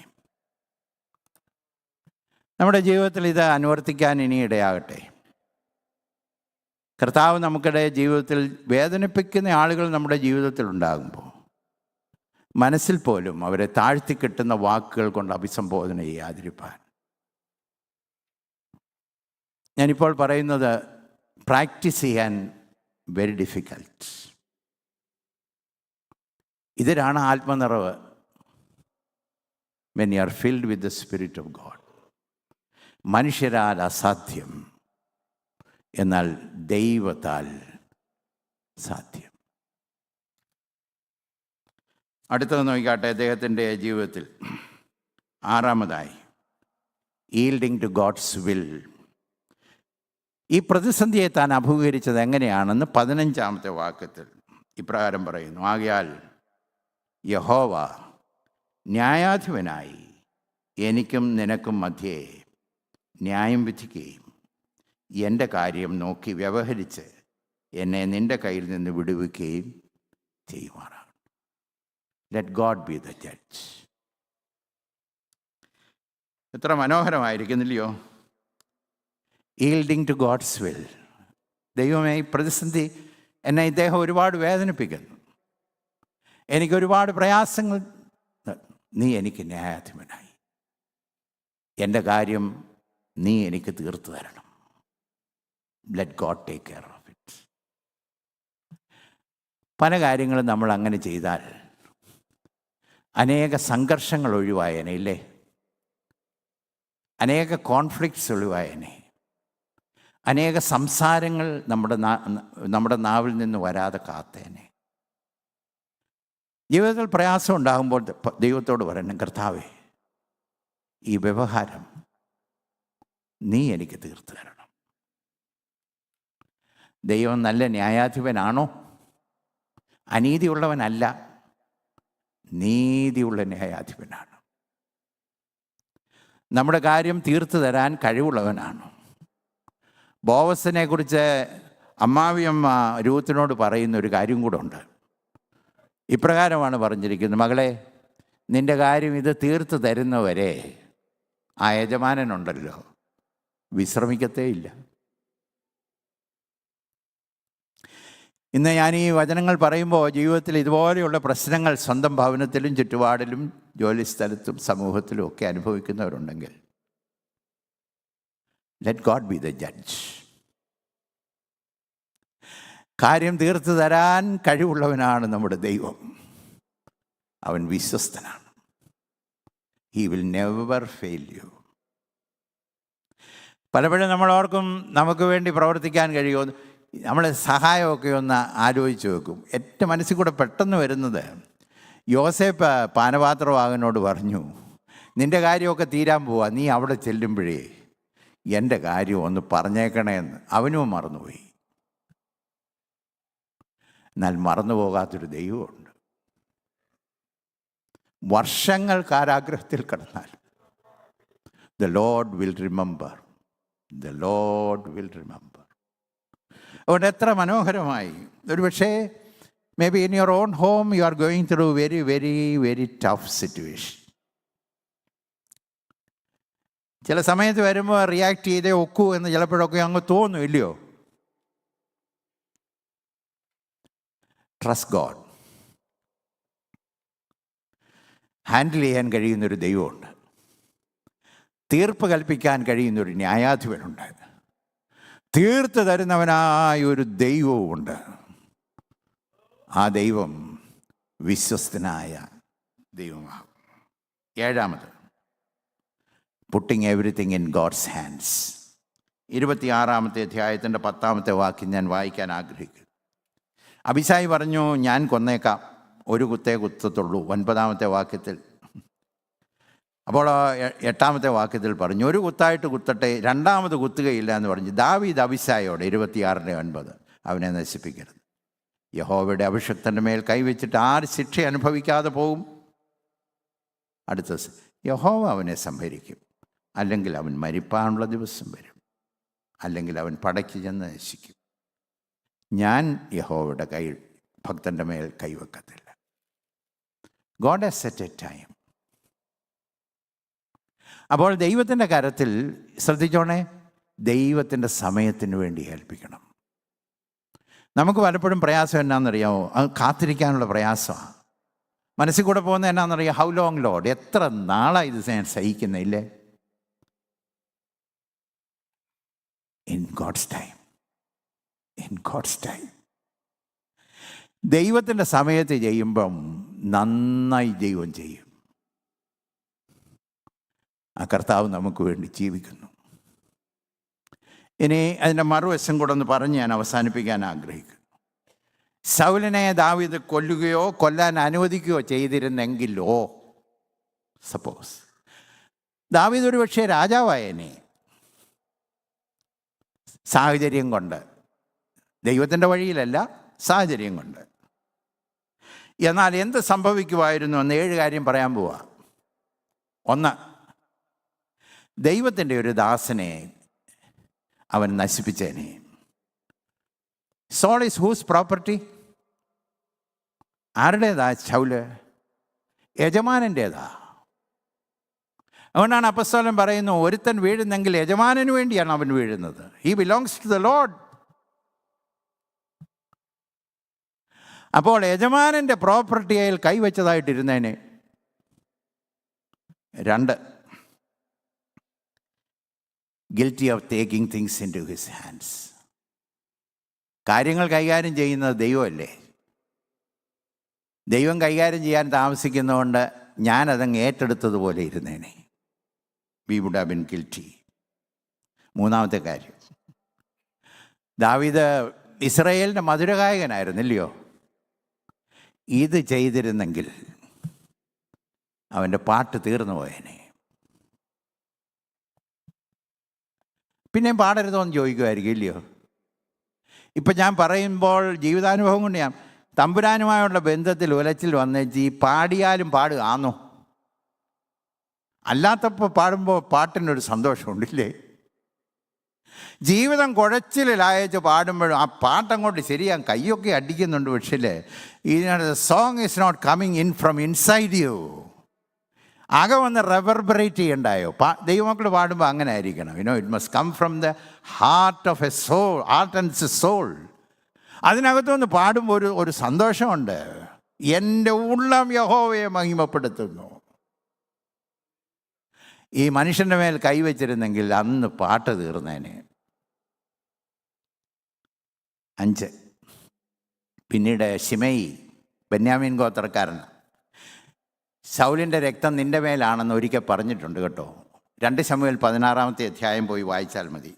നമ്മുടെ ജീവിതത്തിൽ ഇത് അനുവർത്തിക്കാൻ ഇനി ഇടയാകട്ടെ. കർത്താവ് നമുക്കിടെ ജീവിതത്തിൽ വേദനിപ്പിക്കുന്ന ആളുകൾ നമ്മുടെ ജീവിതത്തിൽ ഉണ്ടാകുമ്പോൾ മനസ്സിൽ പോലും അവരെ താഴ്ത്തി കിട്ടുന്ന വാക്കുകൾ കൊണ്ട് അഭിസംബോധന ചെയ്യാതിരിപ്പാൻ. ഞാനിപ്പോൾ പറയുന്നത് പ്രാക്ടീസ് ചെയ്യാൻ വെരി ഡിഫിക്കൽട്ട്. ഇതിലാണ് ആത്മനിറവ്. when you are filled with the Spirit of God. മനുഷ്യരാൽ അസാധ്യം, എന്നാൽ ദൈവത്താൽ സാധ്യം. അടുത്തത് നോക്കിക്കാട്ടെ, അദ്ദേഹത്തിൻ്റെ ജീവിതത്തിൽ ആറാമതായി ഈൽഡിങ് ടു ഗോഡ്സ് വിൽ. ഈ പ്രതിസന്ധിയെ താൻ അഭിമുഖീകരിച്ചത് എങ്ങനെയാണെന്ന് 15-ാമത്തെ വാക്യത്തിൽ ഇപ്രകാരം പറയുന്നു: ആകയാൽ യഹോവ ന്യായാധിപനായി എനിക്കും നിനക്കും മധ്യേ ന്യായം വിധിക്കുകയും എൻ്റെ കാര്യം നോക്കി വ്യവഹരിച്ച് എന്നെ നിൻ്റെ കയ്യിൽ നിന്ന് വിടുവിക്കുകയും ചെയ്യുമാറാണ്. Let God be the judge. എത്ര മനോഹരമായിരിക്കുന്നില്ലയോ? Yielding to God's will. ദൈവമേ, ഈ പ്രതിസന്ധി എന്നെ ഇദ്ദേഹം ഒരുപാട് വേദനിപ്പിക്കുന്നു, എനിക്കൊരുപാട് പ്രയാസങ്ങൾ. നീ എനിക്ക് ന്യായാധിപനായി, എൻ്റെ കാര്യം നീ എനിക്ക് തീർത്തു തരണം. Let God take care of it. പല കാര്യങ്ങളും നമ്മൾ അങ്ങനെ ചെയ്താൽ അനേക സംഘർഷങ്ങൾ ഒഴിവായേനെ, ഇല്ലേ? അനേക കോൺഫ്ലിക്ട്സ് ഒഴിവായേനെ. അനേക സംസാരങ്ങൾ നമ്മുടെ നാവിൽ നിന്ന് വരാതെ കാത്തേനെ. ജീവിതത്തിൽ പ്രയാസം ഉണ്ടാകുമ്പോൾ ദൈവത്തോട് പറയണം, കർത്താവേ, ഈ വ്യവഹാരം നീ എനിക്ക് തീർത്തു തരണം. ദൈവം നല്ല ന്യായാധിപനാണോ? അനീതിയുള്ളവനല്ല, നീതിയുള്ള ന്യായാധിപനാണ്. നമ്മുടെ കാര്യം തീർത്തു തരാൻ കഴിവുള്ളവനാണ്. ബോവസിനെ കുറിച്ച് അമ്മാവിയമ്മ രൂത്തിനോട് പറയുന്ന ഒരു കാര്യം കൂടെ ഉണ്ട്. ഇപ്രകാരമാണ് പറഞ്ഞിരിക്കുന്നത്: മകളെ, നിൻ്റെ കാര്യം ഇത് തീർത്തു തരുന്നവരെ ആ യജമാനനുണ്ടല്ലോ വിശ്രമിക്കത്തേയില്ല. ഇന്ന് ഞാൻ ഈ വചനങ്ങൾ പറയുമ്പോൾ ജീവിതത്തിൽ ഇതുപോലെയുള്ള പ്രശ്നങ്ങൾ സ്വന്തം ഭവനത്തിലും ചുറ്റുപാടിലും ജോലിസ്ഥലത്തും സമൂഹത്തിലും ഒക്കെ അനുഭവിക്കുന്നവരുണ്ടെങ്കിൽ, let God be the judge. കാര്യം തീർത്തു തരാൻ കഴിവുള്ളവനാണ് നമ്മുടെ ദൈവം. അവൻ വിശ്വസ്തനാണ്. He will never fail you. പലപ്പോഴും നമ്മളോർക്കും നമുക്ക് വേണ്ടി പ്രവർത്തിക്കാൻ കഴിയുമോ, നമ്മളെ സഹായമൊക്കെ ഒന്ന് ആലോചിച്ച് വെക്കും. എൻ്റെ മനസ്സിൽ കൂടെ പെട്ടെന്ന് വരുന്നത്, യോസേപ്പ് പാനപാത്രവാഹനോട് പറഞ്ഞു, നിൻ്റെ കാര്യമൊക്കെ തീരാൻ പോവാ, നീ അവിടെ ചെല്ലുമ്പോഴേ എൻ്റെ കാര്യം ഒന്ന് പറഞ്ഞേക്കണേ എന്ന്. അവനും മറന്നുപോയി. എന്നാൽ മറന്നു പോകാത്തൊരു ദൈവമുണ്ട്. വർഷങ്ങൾ കാരാഗ്രഹത്തിൽ കിടന്നാൽ the Lord will remember. The Lord will remember. അതുകൊണ്ട് എത്ര മനോഹരമായി. ഒരു പക്ഷേ may be in your own home you are going through very very very tough situation. ചില സമയത്ത് വരുമ്പോൾ റിയാക്ട് ചെയ്തേ ഒക്കൂ എന്ന് ചിലപ്പോഴൊക്കെ അങ്ങ് തോന്നും, ഇല്ലയോ? Trust God. ഹാൻഡിൽ ചെയ്യാൻ കഴിയുന്നൊരു ദൈവമുണ്ട്. തീർപ്പ് കൽപ്പിക്കാൻ കഴിയുന്നൊരു ന്യായാധിപനുണ്ട്. തീർത്ത് തരുന്നവനായൊരു ദൈവവുമുണ്ട്. ആ ദൈവം വിശ്വസ്തനായ ദൈവമാകും. ഏഴാമത്, putting everything in God's hands. 26-ാമത്തെ അധ്യായത്തിൻ്റെ 10-ാമത്തെ വാക്യം ഞാൻ വായിക്കാൻ ആഗ്രഹിക്കുന്നു. അബിശായി പറഞ്ഞു, ഞാൻ കൊന്നേക്കാം, ഒരു കുത്തേ കുത്തത്തുള്ളൂ. 9-ാമത്തെ വാക്യത്തിൽ. അപ്പോൾ 8-ാമത്തെ വാക്യത്തിൽ പറഞ്ഞു, ഒരു കുത്തായിട്ട് കുത്തട്ടെ, രണ്ടാമത് കുത്തുകയില്ല എന്ന് പറഞ്ഞു. ദാവീദ് അബിശായോട് 26:9 അവനെ നശിപ്പിക്കരുത്. യഹോവയുടെ അഭിഷിക്തൻ്റെ മേൽ കൈവച്ചിട്ട് ആര് ശിക്ഷ അനുഭവിക്കാതെ പോകും? അടുത്ത യഹോവ അവനെ സംഹരിക്കും. അല്ലെങ്കിൽ അവൻ മരിപ്പാനുള്ള ദിവസം വരും, അല്ലെങ്കിൽ അവൻ പടയ്ക്ക് ചെന്ന് നശിക്കും. ഞാൻ യഹോവയുടെ ഭക്തൻ്റെ മേൽ കൈവെക്കത്തില്ല. God has set a time. അപ്പോൾ ദൈവത്തിൻ്റെ കരത്തിൽ, ശ്രദ്ധിച്ചോണേ, ദൈവത്തിൻ്റെ സമയത്തിന് വേണ്ടി ഏൽപ്പിക്കണം. നമുക്ക് പലപ്പോഴും പ്രയാസം എന്നാണെന്നറിയാമോ? അത് കാത്തിരിക്കാനുള്ള പ്രയാസമാണ്. മനസ്സിൽ കൂടെ പോകുന്നത് എന്നാണെന്നറിയാം? ഹൗ ലോങ് ലോഡ്, എത്ര നാളായി ഇത് ഞാൻ സഹിക്കുന്നില്ലേ? In God's time, in God's time. ദൈവത്തിൻ്റെ സമയത്ത് ചെയ്യുമ്പം നന്നായി ദൈവം ചെയ്യും. ആ കർത്താവ് നമുക്ക് വേണ്ടി ജീവിക്കുന്നു. ഇനി അതിൻ്റെ മറുവശം കൂടെ ഒന്ന് പറഞ്ഞ് ഞാൻ അവസാനിപ്പിക്കാൻ ആഗ്രഹിക്കുന്നു. ശൗലിനെ ദാവീദ് കൊല്ലുകയോ കൊല്ലാൻ അനുവദിക്കുകയോ ചെയ്തിരുന്നെങ്കിലോ, സപ്പോസ് ദാവീദ് ഒരു പക്ഷേ രാജാവായനെ, സാഹചര്യം കൊണ്ട്, ദൈവത്തിൻ്റെ വഴിയിലല്ല, സാഹചര്യം കൊണ്ട്. എന്നാൽ എന്ത് സംഭവിക്കുമായിരുന്നു എന്ന് 7 കാര്യം പറയാൻ പോവാ. 1, ദൈവത്തിൻ്റെ ഒരു ദാസനെ അവൻ നശിപ്പിച്ചേനെ. Saul is whose property? ആരുടേതാ ശൗല്? യജമാനൻ്റേതാ. അതുകൊണ്ടാണ് അപ്പസ്തലൻ പറയുന്നു, ഒരുത്തൻ വീഴുന്നെങ്കിൽ യജമാനന് വേണ്ടിയാണ് അവൻ വീഴുന്നത്. He belongs to the Lord. അപ്പോൾ യജമാനൻ്റെ പ്രോപ്പർട്ടിയിൽ കൈവച്ചതായിട്ടിരുന്നേനെ. 2, guilty of taking things into his hands. കാര്യങ്ങൾ കൈകാര്യം ചെയ്യുന്നത് ദൈവമല്ലേ. ദൈവം കൈകാര്യം ചെയ്യാൻ താമസിക്കുന്നതുകൊണ്ട് ഞാനതങ്ങ് ഏറ്റെടുത്തതുപോലെ ഇരുന്നേനെ. We would have been guilty. 3-ാമത്തെ കാര്യം, ദാവീദ് ഇസ്രായേലിൻ്റെ മധുരഗായകനായിരുന്നില്ലയോ? ഇത് ചെയ്തിരുന്നെങ്കിൽ അവൻ്റെ പാട്ട് തീർന്നു പോയേനെ. പിന്നെയും പാടരുതോ എന്ന് ചോദിക്കുമായിരിക്കും, ഇല്ലയോ? ഇപ്പം ഞാൻ പറയുമ്പോൾ ജീവിതാനുഭവം കൊണ്ട് ഞാൻ തമ്പുരാനുമായുള്ള ബന്ധത്തിൽ ഉലച്ചിൽ വന്നേച്ച് ഈ പാടിയാലും പാടുകയാണോ? അല്ലാത്തപ്പോൾ പാടുമ്പോൾ പാട്ടിനൊരു സന്തോഷമുണ്ടില്ലേ? ജീവിതം കുഴച്ചിലായച്ച് പാടുമ്പോഴും ആ പാട്ടങ്ങോട്ട് ശരിയാൻ കൈയൊക്കെ അടിക്കുന്നുണ്ട്. പക്ഷേ ഇതിനകത്ത് song is not coming in from inside you. ആകെ വന്ന് റെവർബറേറ്റ് ചെയ്യണ്ടായോ? ദൈവമക്കൾ പാടുമ്പോൾ അങ്ങനെ ആയിരിക്കണം. It must come from the heart of a soul, heart and soul. അതിനകത്തുനിന്ന് പാടുമ്പോൾ ഒരു സന്തോഷമുണ്ട്. എൻ്റെ ഉള്ളം യഹോവയെ മഹിമപ്പെടുത്തുന്നു. ഈ മനുഷ്യൻ്റെ മേൽ കൈവച്ചിരുന്നെങ്കിൽ അന്ന് പാട്ട് തീർന്നേനെ. 5, പിന്നീട് ശിമെയി, ബെന്യാമീൻ ഗോത്രക്കാരൻ, ശൗലിൻ്റെ രക്തം നിൻ്റെ മേലാണെന്ന് ഒരിക്കൽ പറഞ്ഞിട്ടുണ്ട് കേട്ടോ. 2 ശമൂവേൽ 16-ാമത്തെ അധ്യായം പോയി വായിച്ചാൽ മതി.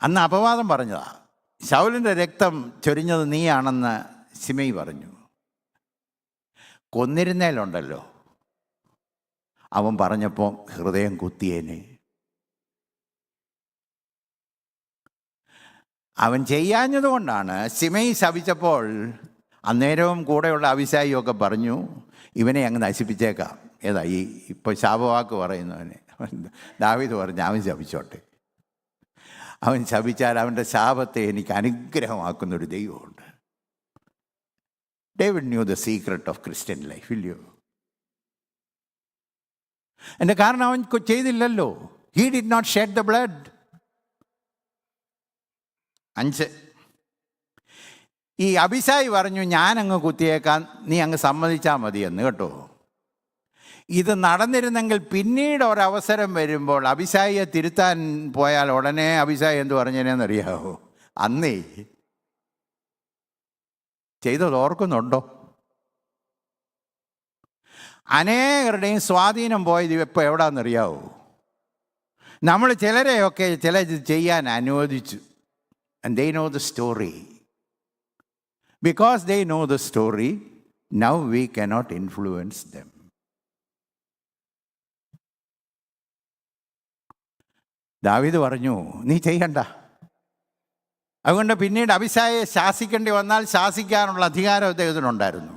അന്ന് അപവാദം പറഞ്ഞതാ. ശൗലിൻ്റെ രക്തം ചൊരിഞ്ഞത് നീയാണെന്ന് ശിമെയി പറഞ്ഞു. കൊന്നിരുന്നേലുണ്ടല്ലോ, അവൻ പറഞ്ഞപ്പോൾ ഹൃദയം കുത്തിയേനെ. അവൻ ചെയ്യാഞ്ഞതുകൊണ്ടാണ്. ശിമെയി ശപിച്ചപ്പോൾ അന്നേരവും കൂടെയുള്ള അഭിഷായി ഒക്കെ പറഞ്ഞു, ഇവനെ അങ്ങ് നശിപ്പിച്ചേക്കാം. ഏതാ ഈ ഇപ്പോൾ ശാപവാക്ക് പറയുന്നവനെ? ദാവീദ് പറഞ്ഞു, അവൻ ശപിച്ചോട്ടെ. അവൻ ശപിച്ചാൽ അവൻ്റെ ശാപത്തെ എനിക്ക് അനുഗ്രഹമാക്കുന്നൊരു ദൈവമുണ്ട്. David knew the secret of Christian life, ഇല്ലയോ? എൻ്റെ കാരണം അവൻ ചെയ്തില്ലല്ലോ. He did not shed the blood. 5, ഈ അഭിഷായി പറഞ്ഞു, ഞാനങ്ങ് കുത്തിയേക്കാൻ, നീ അങ്ങ് സമ്മതിച്ചാൽ മതിയെന്ന് കേട്ടോ. ഇത് നടന്നിരുന്നെങ്കിൽ പിന്നീട് ഒരവസരം വരുമ്പോൾ അഭിഷായിയെ തിരുത്താൻ പോയാൽ ഉടനെ അഭിഷായി എന്ത് പറഞ്ഞതിനെന്നറിയാവോ? അന്നേ ചെയ്തത് ഓർക്കുന്നുണ്ടോ? അനേകരുടെയും സ്വാധീനം പോയത് ഇപ്പോൾ എവിടാന്നറിയാവോ? നമ്മൾ ചിലരെയൊക്കെ ചിലത് ചെയ്യാൻ അനുവദിച്ചു. And they know the story. Because they know the story, now we cannot influence them. ദാവീദ് പറഞ്ഞു, നീ ചെയ്യണ്ട. അതുകൊണ്ട് പിന്നീട് അഭിഷായെ ശാസിക്കേണ്ടി വന്നാൽ ശാസിക്കാനുള്ള അധികാരം അദ്ദേഹത്തിനുണ്ടായിരുന്നു.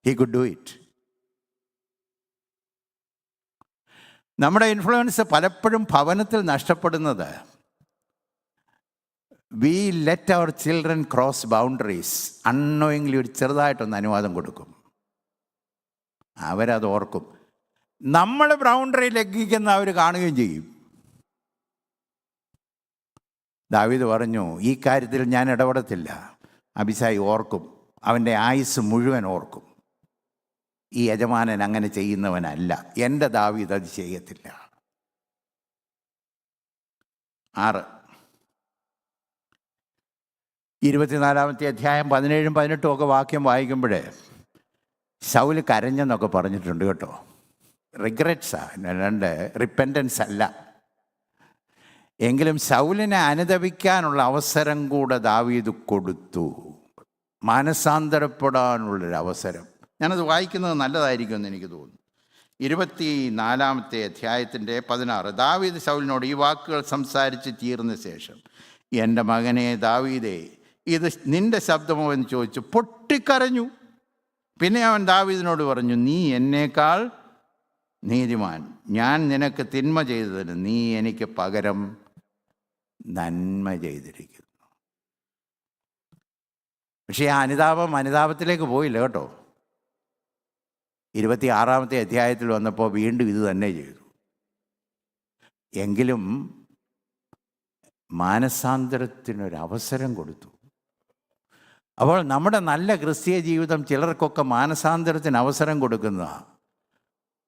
He could do it. നമ്മുടെ ഇൻഫ്ലുവൻസ് പലപ്പോഴും ഭവനത്തിൽ നഷ്ടപ്പെടുന്നത് we let our children cross boundaries. Unknowingly ഒരു ചെറുതായിട്ടൊന്ന് അനുവാദം കൊടുക്കും, അവരത് ഓർക്കും. നമ്മൾ ബൗണ്ടറി ലംഘിക്കുന്ന അവർ കാണുകയും ചെയ്യും. ദാവീദ് പറഞ്ഞു, ഈ കാര്യത്തിൽ ഞാൻ ഇടപെടത്തില്ല. അബിശായി ഓർക്കും, അവൻ്റെ ആയുസ് മുഴുവൻ ഓർക്കും. ഈ യജമാനൻ അങ്ങനെ ചെയ്യുന്നവനല്ല, എൻ്റെ ദാവീദ് അത് ചെയ്യത്തില്ല. 6 24-ാമത്തെ അധ്യായം 17-18 ഒക്കെ വാക്യം വായിക്കുമ്പോൾ ശൗല് കരഞ്ഞെന്നൊക്കെ പറഞ്ഞിട്ടുണ്ട് കേട്ടോ. റിഗ്രറ്റ്സാണ്, അല്ലാണ്ട് റിപ്പൻറ്റൻസ് അല്ല. എങ്കിലും ശൗലിനെ അനുതപിക്കാനുള്ള അവസരം കൂടെ ദാവീദ് കൊടുത്തു, മാനസാന്തരപ്പെടാനുള്ളൊരു അവസരം. ഞാനത് വായിക്കുന്നത് നല്ലതായിരിക്കുമെന്ന് എനിക്ക് തോന്നുന്നു. 24-ാമത്തെ അധ്യായത്തിൻ്റെ 16. ദാവീദ് ശൗലിനോട് ഈ വാക്കുകൾ സംസാരിച്ച് തീർന്ന ശേഷം, എൻ്റെ മകനെ ദാവീദേ, ഇത് നിൻ്റെ ശബ്ദമോ എന്ന് ചോദിച്ചു പൊട്ടിക്കരഞ്ഞു. പിന്നെ അവൻ ദാവീദിനോട് പറഞ്ഞു, നീ എന്നേക്കാൾ നീതിമാൻ, ഞാൻ നിനക്ക് തിന്മ ചെയ്തതിന് നീ എനിക്ക് പകരം നന്മ ചെയ്തിരിക്കുന്നു. പക്ഷേ ആ അനുതാപത്തിലേക്ക് പോയില്ല കേട്ടോ. 26-ാമത്തെ അധ്യായത്തിൽ വന്നപ്പോൾ വീണ്ടും ഇത് തന്നെ ചെയ്തു. എങ്കിലും മാനസാന്തരത്തിനൊരവസരം കൊടുത്തു. അപ്പോൾ നമ്മുടെ നല്ല ക്രിസ്തീയ ജീവിതം ചിലർക്കൊക്കെ മാനസാന്തരത്തിന് അവസരം കൊടുക്കുന്നതാണ്.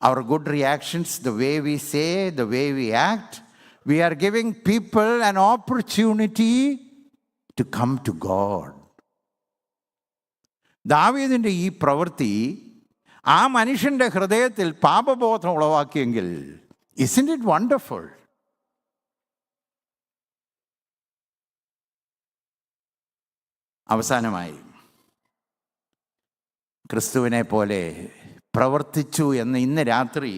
Our good reactions, the way we say, the way we act, we are giving people an opportunity to come to God. ദാവീദിൻ്റെ ഈ പ്രവൃത്തി ആ മനുഷ്യൻ്റെ ഹൃദയത്തിൽ പാപബോധം ഉളവാക്കിയെങ്കിൽ isn't it wonderful? അവസാനമായി, ക്രിസ്തുവിനെ പോലെ പ്രവർത്തിച്ചു എന്ന് ഇന്ന് രാത്രി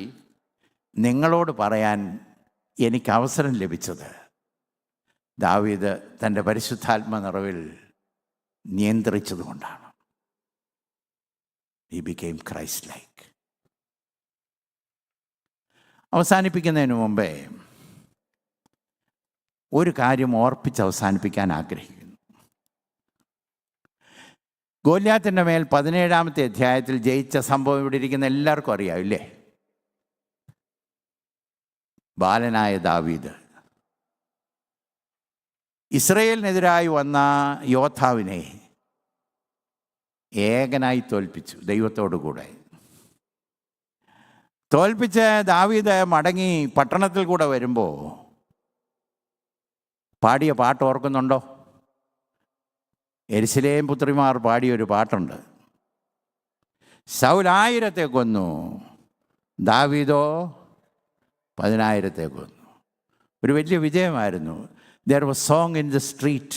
നിങ്ങളോട് പറയാൻ എനിക്ക് അവസരം ലഭിച്ചത് ദാവീദ് തൻ്റെ പരിശുദ്ധാത്മ നിറവിൽ നിയന്ത്രിച്ചതുകൊണ്ടാണ്. He became Christ-like. അവസാനിപ്പിക്കുന്നതിന് മുമ്പേ ഒരു കാര്യം ഓർപ്പിച്ച് അവസാനിപ്പിക്കാൻ ആഗ്രഹിക്കുന്നു. ഗോലിയാത്തിൻ്റെ മേൽ 17-ാമത്തെ അധ്യായത്തിൽ ജയിച്ച സംഭവം ഇവിടെ ഇരിക്കുന്ന എല്ലാവർക്കും അറിയാം, ഇല്ലേ? ബാലനായ ദാവീദ് ഇസ്രയേലിനെതിരായി വന്ന യോദ്ധാവിനെ ഏകനായി തോൽപ്പിച്ചു, ദൈവത്തോടു കൂടെ തോൽപ്പിച്ച് ദാവീദ് മടങ്ങി പട്ടണത്തിൽ കൂടെ വരുമ്പോൾ പാടിയ പാട്ട് ഓർക്കുന്നുണ്ടോ? യെരുശലേം പുത്രിമാർ പാടിയൊരു പാട്ടുണ്ട്. ശൗൽ 1000 കൊന്നു, ദാവീദോ 10,000 കൊന്നു. ഒരു വലിയ വിജയമായിരുന്നു. There was song in the street.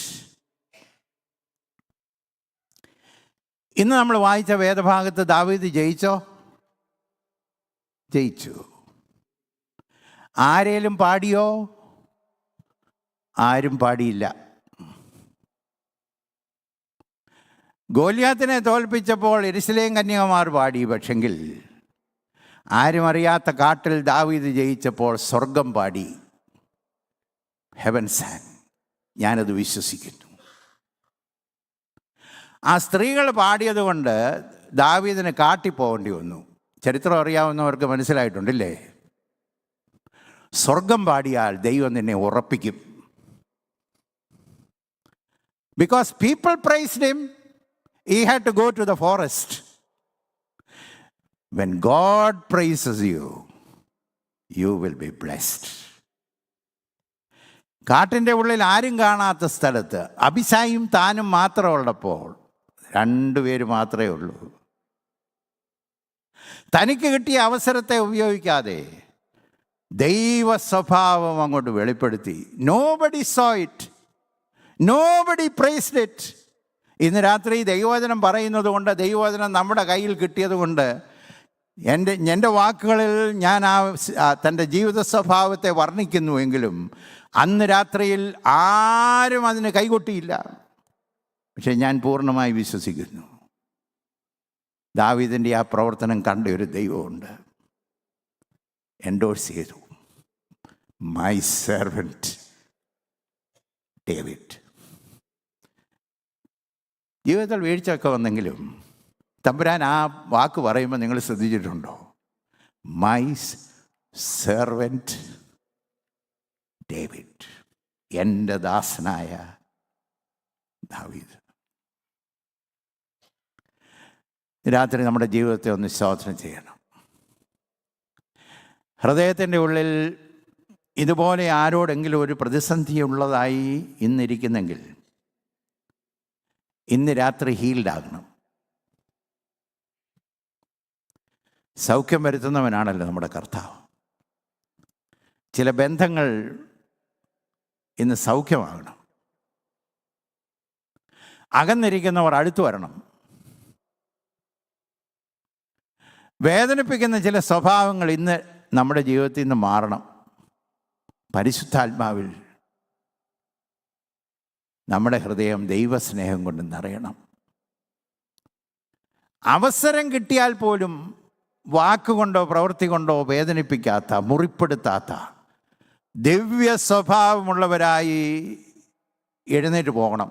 ഇന്ന് നമ്മൾ വായിച്ച വേദഭാഗത്ത് ദാവീദ് ജയിച്ചോ? ജയിച്ചു. ആരേലും പാടിയോ? ആരും പാടിയില്ല. ഗോലിയാത്തിനെ തോൽപ്പിച്ചപ്പോൾ യെരുശലേം കന്യകമാർ പാടി. പക്ഷെങ്കിൽ ആരും അറിയാത്ത കാട്ടിൽ ദാവീദ് ജയിച്ചപ്പോൾ സ്വർഗം പാടി. Heaven sang. ഞാനത് വിശ്വസിക്കുന്നു. ആ സ്ത്രീകൾ പാടിയത് കൊണ്ട് ദാവീദിന് കാട്ടിപ്പോകേണ്ടി വന്നു. ചരിത്രം അറിയാവുന്നവർക്ക് മനസ്സിലായിട്ടുണ്ടല്ലേ? സ്വർഗം പാടിയാൽ ദൈവം നിന്നെ ഉറപ്പിക്കും. Because people praised him, he had to go to the forest. When God praises you, you will be blessed. കാട്ടിൻ്റെ ഉള്ളിൽ ആരും കാണാത്ത സ്ഥലത്ത് അബിശായും താനും മാത്രം ഉള്ളപ്പോൾ 2 പേര് മാത്രമേ ഉള്ളൂ. തനിക്ക് കിട്ടിയ അവസരത്തെ ഉപയോഗിക്കാതെ ദൈവ സ്വഭാവം അങ്ങോട്ട് വെളിപ്പെടുത്തി. Nobody saw it. Nobody praised it. ഇന്ന് രാത്രി ദൈവവചനം പറയുന്നത് കൊണ്ട്, ദൈവവചനം നമ്മുടെ കയ്യിൽ കിട്ടിയത് കൊണ്ട് എൻ്റെ വാക്കുകളിൽ ഞാൻ തൻ്റെ ജീവിത സ്വഭാവത്തെ വർണ്ണിക്കുന്നുവെങ്കിലും അന്ന് രാത്രിയിൽ ആരും അതിന് കൈകൊട്ടിയില്ല. പക്ഷെ ഞാൻ പൂർണ്ണമായി വിശ്വസിക്കുന്നു, ദാവീദിൻ്റെ ആ പ്രവർത്തനം കണ്ട ഒരു ദൈവമുണ്ട്, എൻഡോഴ്സ് ചെയ്തു. My servant David. ജീവിതത്തിൽ വീഴ്ചയൊക്കെ വന്നെങ്കിലും തമ്പുരാൻ ആ വാക്ക് പറയുമ്പോൾ നിങ്ങൾ ശ്രദ്ധിച്ചിട്ടുണ്ടോ? മൈ സെർവൻറ്റ് ഡേവിഡ്, എൻ്റെ ദാസനായ ദാവീദ്. രാത്രി നമ്മുടെ ജീവിതത്തെ ഒന്ന് ശോധന ചെയ്യണം. ഹൃദയത്തിൻ്റെ ഉള്ളിൽ ഇതുപോലെ ആരോടെങ്കിലും ഒരു പ്രതിസന്ധി ഉള്ളതായി ഇന്നിരിക്കുന്നെങ്കിൽ ഇന്ന് രാത്രി ഹീൽഡാകണം. സൗഖ്യം വരുത്തുന്നവനാണല്ലോ നമ്മുടെ കർത്താവ്. ചില ബന്ധങ്ങൾ ഇന്ന് സൗഖ്യമാകണം. അകന്നിരിക്കുന്നവർ അടുത്തു വരണം. വേദനിപ്പിക്കുന്ന ചില സ്വഭാവങ്ങൾ ഇന്ന് നമ്മുടെ ജീവിതത്തിൽ നിന്ന് മാറണം. പരിശുദ്ധാത്മാവിൽ നമ്മുടെ ഹൃദയം ദൈവസ്നേഹം കൊണ്ട് നിറയണം. അവസരം കിട്ടിയാൽ പോലും വാക്കുകൊണ്ടോ പ്രവൃത്തി കൊണ്ടോ വേദനിപ്പിക്കാത്ത, മുറിപ്പെടുത്താത്ത ദിവ്യ സ്വഭാവമുള്ളവരായി എഴുന്നേറ്റ് പോകണം.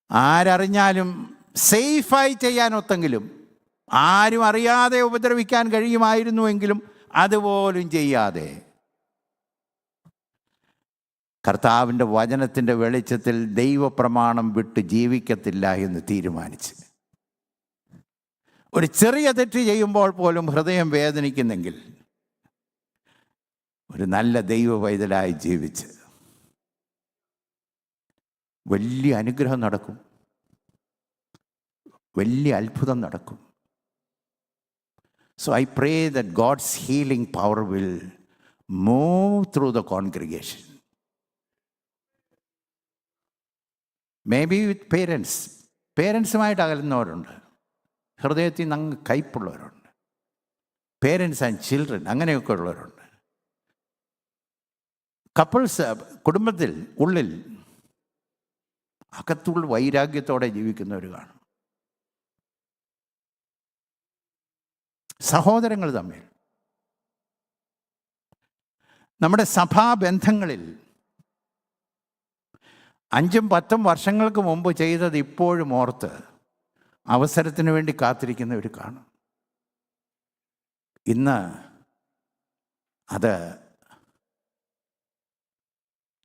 ആരറിഞ്ഞാലും സേഫായി ചെയ്യാനൊത്തെങ്കിലും, ആരും അറിയാതെ ഉപദ്രവിക്കാൻ കഴിയുമായിരുന്നുവെങ്കിലും അതുപോലും ചെയ്യാതെ കർത്താവിൻ്റെ വചനത്തിൻ്റെ വെളിച്ചത്തിൽ ദൈവപ്രമാണം വിട്ട് ജീവിക്കത്തില്ല എന്ന് തീരുമാനിച്ച്, ഒരു ചെറിയ തെറ്റ് ചെയ്യുമ്പോൾ പോലും ഹൃദയം വേദനിക്കുന്നെങ്കിൽ ഒരു നല്ല ദൈവ പൈതലായി ജീവിച്ച് വലിയ അനുഗ്രഹം നടക്കും, വലിയ അത്ഭുതം നടക്കും. So I pray that God's healing power will move through the congregation. Maybe with parents. പേരൻസുമായിട്ട് അകലുന്നവരുണ്ട്, ഹൃദയത്തിൽ നിന്ന് അങ്ങ് കയ്പുള്ളവരുണ്ട്. പേരൻസ് ആൻഡ് ചിൽഡ്രൻ അങ്ങനെയൊക്കെ ഉള്ളവരുണ്ട്. കപ്പിൾസ് കുടുംബത്തിൽ ഉള്ളിൽ അകത്തുള്ള വൈരാഗ്യത്തോടെ ജീവിക്കുന്നവർ കാണും. സഹോദരങ്ങൾ തമ്മിൽ, നമ്മുടെ സഭാബന്ധങ്ങളിൽ 5-10 വർഷങ്ങൾക്ക് മുമ്പ് ചെയ്തത് ഇപ്പോഴും ഓർത്ത് അവസരത്തിന് വേണ്ടി കാത്തിരിക്കുന്നവർ കാണും. ഇന്ന് അത്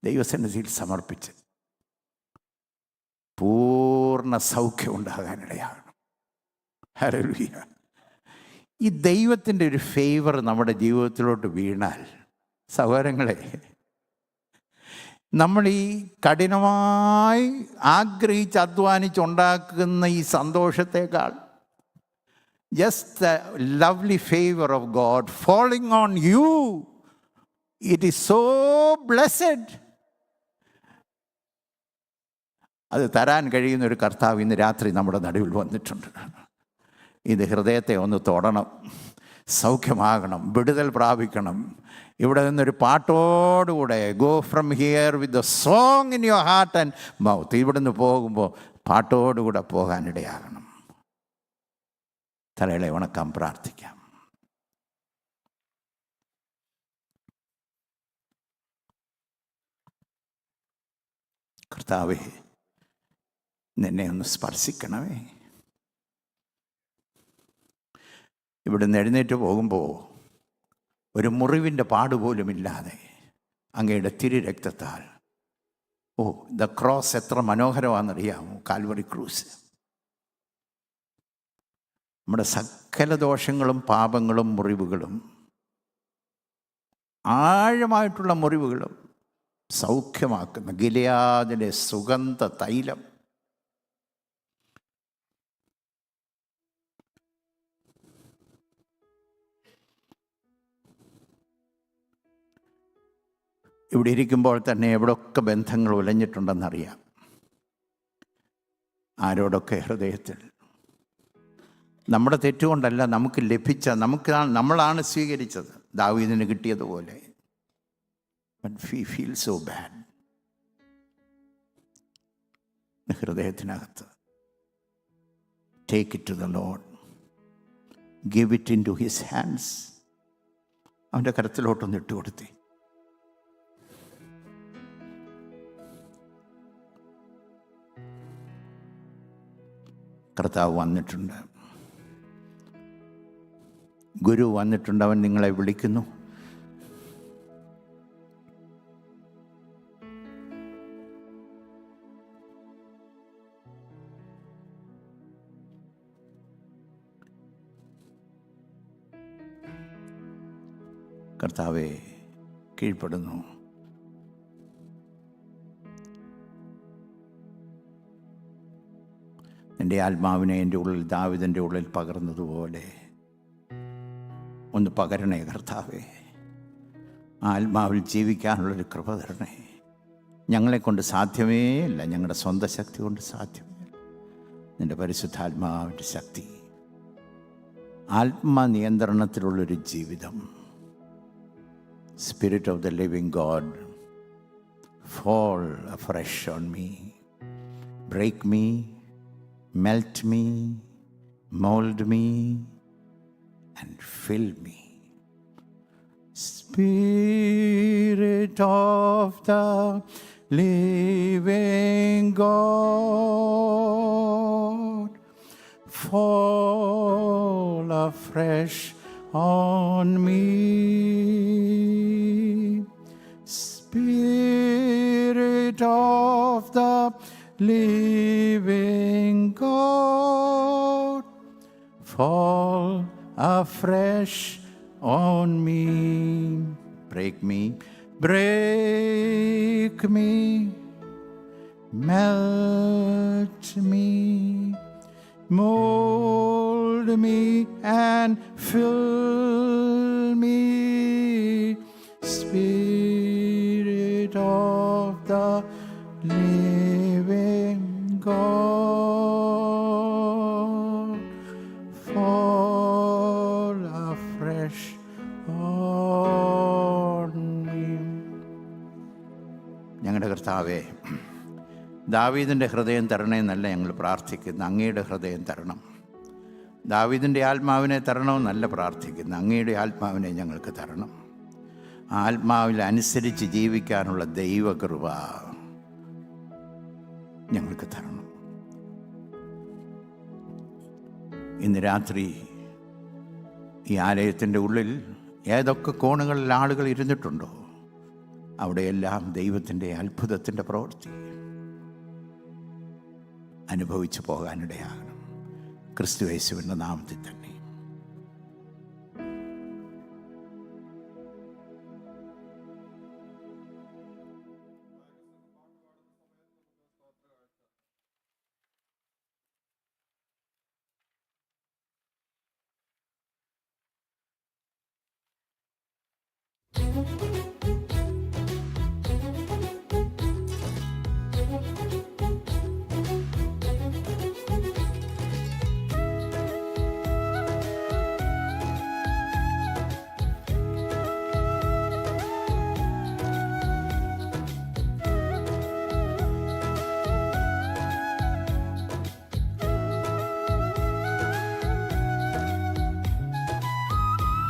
ദൈവസന്നിധിയിൽ സമർപ്പിച്ച് പൂർണ്ണ സൗഖ്യം ഉണ്ടാകാനിടയാകണം. ഹല്ലേലൂയ. ഈ ദൈവത്തിൻ്റെ ഒരു ഫേവർ നമ്മുടെ ജീവിതത്തിലോട്ട് വീണാൽ, സഹോദരങ്ങളെ, നമ്മൾ ഈ കഠിനമായി ആഗ്രഹിച്ച് അധ്വാനിച്ചുണ്ടാക്കുന്ന ഈ സന്തോഷത്തേക്കാൾ just the lovely favor of God falling on you, it is so blessed. അത് തരാൻ കഴിയുന്ന ഒരു കർത്താവ് ഇന്ന് രാത്രി നമ്മുടെ നടുവിൽ വന്നിട്ടുണ്ട്. ഇത് ഹൃദയത്തെ ഒന്ന് തൊടണം, സൗഖ്യമാകണം, വിടുതൽ പ്രാപിക്കണം. ഇവിടെ നിന്നൊരു പാട്ടോടുകൂടെ go from here with the song in your heart and mouth. ഇവിടുന്ന് പോകുമ്പോൾ പാട്ടോടുകൂടെ പോകാനിടയാകണം. തലകളെ വണക്കം, പ്രാർത്ഥിക്കാം. കർത്താവേ, നിന്നെ ഒന്ന് സ്പർശിക്കണമേ. ഇവിടുന്ന് എഴുന്നേറ്റ് പോകുമ്പോൾ ഒരു മുറിവിൻ്റെ പാടുപോലുമില്ലാതെ അങ്ങയുടെ തിരുരക്തത്താൽ, ഓ ദ ക്രോസ് എത്ര മനോഹരമാണെന്നറിയാമോ, കാൽവറി ക്രൂസ്. നമ്മുടെ സകല ദോഷങ്ങളും പാപങ്ങളും മുറിവുകളും, ആഴമായിട്ടുള്ള മുറിവുകളും സൗഖ്യമാക്കുന്ന ഗിലെയാദിലെ സുഗന്ധ തൈലം ഇവിടെ ഇരിക്കുമ്പോൾ തന്നെ എവിടെയൊക്കെ ബന്ധങ്ങൾ ഉലഞ്ഞിട്ടുണ്ടെന്നറിയാം. ആരോടൊക്കെ ഹൃദയത്തിൽ. നമ്മുടെ തെറ്റുകൊണ്ടല്ല, നമുക്ക് ലഭിച്ച, നമ്മളാണ് സ്വീകരിച്ചത്, ദാവീദിന് കിട്ടിയതുപോലെ. But we feel so bad. ഹൃദയത്തിനകത്ത് take it to the Lord. Give it into his hands. അവൻ്റെ കരത്തിലോട്ടൊന്ന് ഇട്ട് കൊടുത്തേ. കർത്താവ് വന്നിട്ടുണ്ട്, ഗുരു വന്നിട്ടുണ്ട്. അവൻ നിങ്ങളെ വിളിക്കുന്നു. കർത്താവെ, കീഴ്പ്പെടുന്നു. എൻ്റെ ആത്മാവിനെ എൻ്റെ ഉള്ളിൽ ദാവീദിൻ്റെ ഉള്ളിൽ പകർന്നതുപോലെ ഒന്ന് പകരണേ കർത്താവേ. ആ ആത്മാവിൽ ജീവിക്കാനുള്ളൊരു കൃപ തരണേ. ഞങ്ങളെക്കൊണ്ട് സാധ്യമേ അല്ല, ഞങ്ങളുടെ സ്വന്തം ശക്തി കൊണ്ട് സാധ്യമേ അല്ല. നിൻ്റെ പരിശുദ്ധാത്മാവിൻ്റെ ശക്തി, ആത്മനിയന്ത്രണത്തിലുള്ളൊരു ജീവിതം. Spirit of the living God, fall afresh on me. Break me, melt me, mold me, and fill me. Spirit of the living God, fall afresh on me. Spirit of the living God, fall afresh on me. Break me, break me, melt me, mold me and fill me. Spirit of the living God, fall afresh on me. ഞങ്ങളുടെ കർത്താവേ, ദാവീദിൻ്റെ ഹൃദയം തരണേന്നല്ല ഞങ്ങൾ പ്രാർത്ഥിക്കുന്നു, അങ്ങയുടെ ഹൃദയം തരണം. ദാവീദിൻ്റെ ആത്മാവിനെ തരണമെന്നല്ല പ്രാർത്ഥിക്കുന്നു, അങ്ങയുടെ ആത്മാവിനെ ഞങ്ങൾക്ക് തരണം. ആ ആത്മാവിൽ അനുസരിച്ച് ജീവിക്കാനുള്ള ദൈവകൃപ ഞങ്ങൾക്ക് തരണം. ഇന്ന് രാത്രി ഈ ആലയത്തിൻ്റെ ഉള്ളിൽ ഏതൊക്കെ കോണുകളിൽ ആളുകൾ ഇരുന്നിട്ടുണ്ടോ, അവിടെയെല്ലാം ദൈവത്തിൻ്റെ അത്ഭുതത്തിൻ്റെ പ്രവൃത്തി അനുഭവിച്ചു പോകാനിടയാകണം. ക്രിസ്തു യേശുവിൻ്റെ നാമത്തിൽ തന്നെ.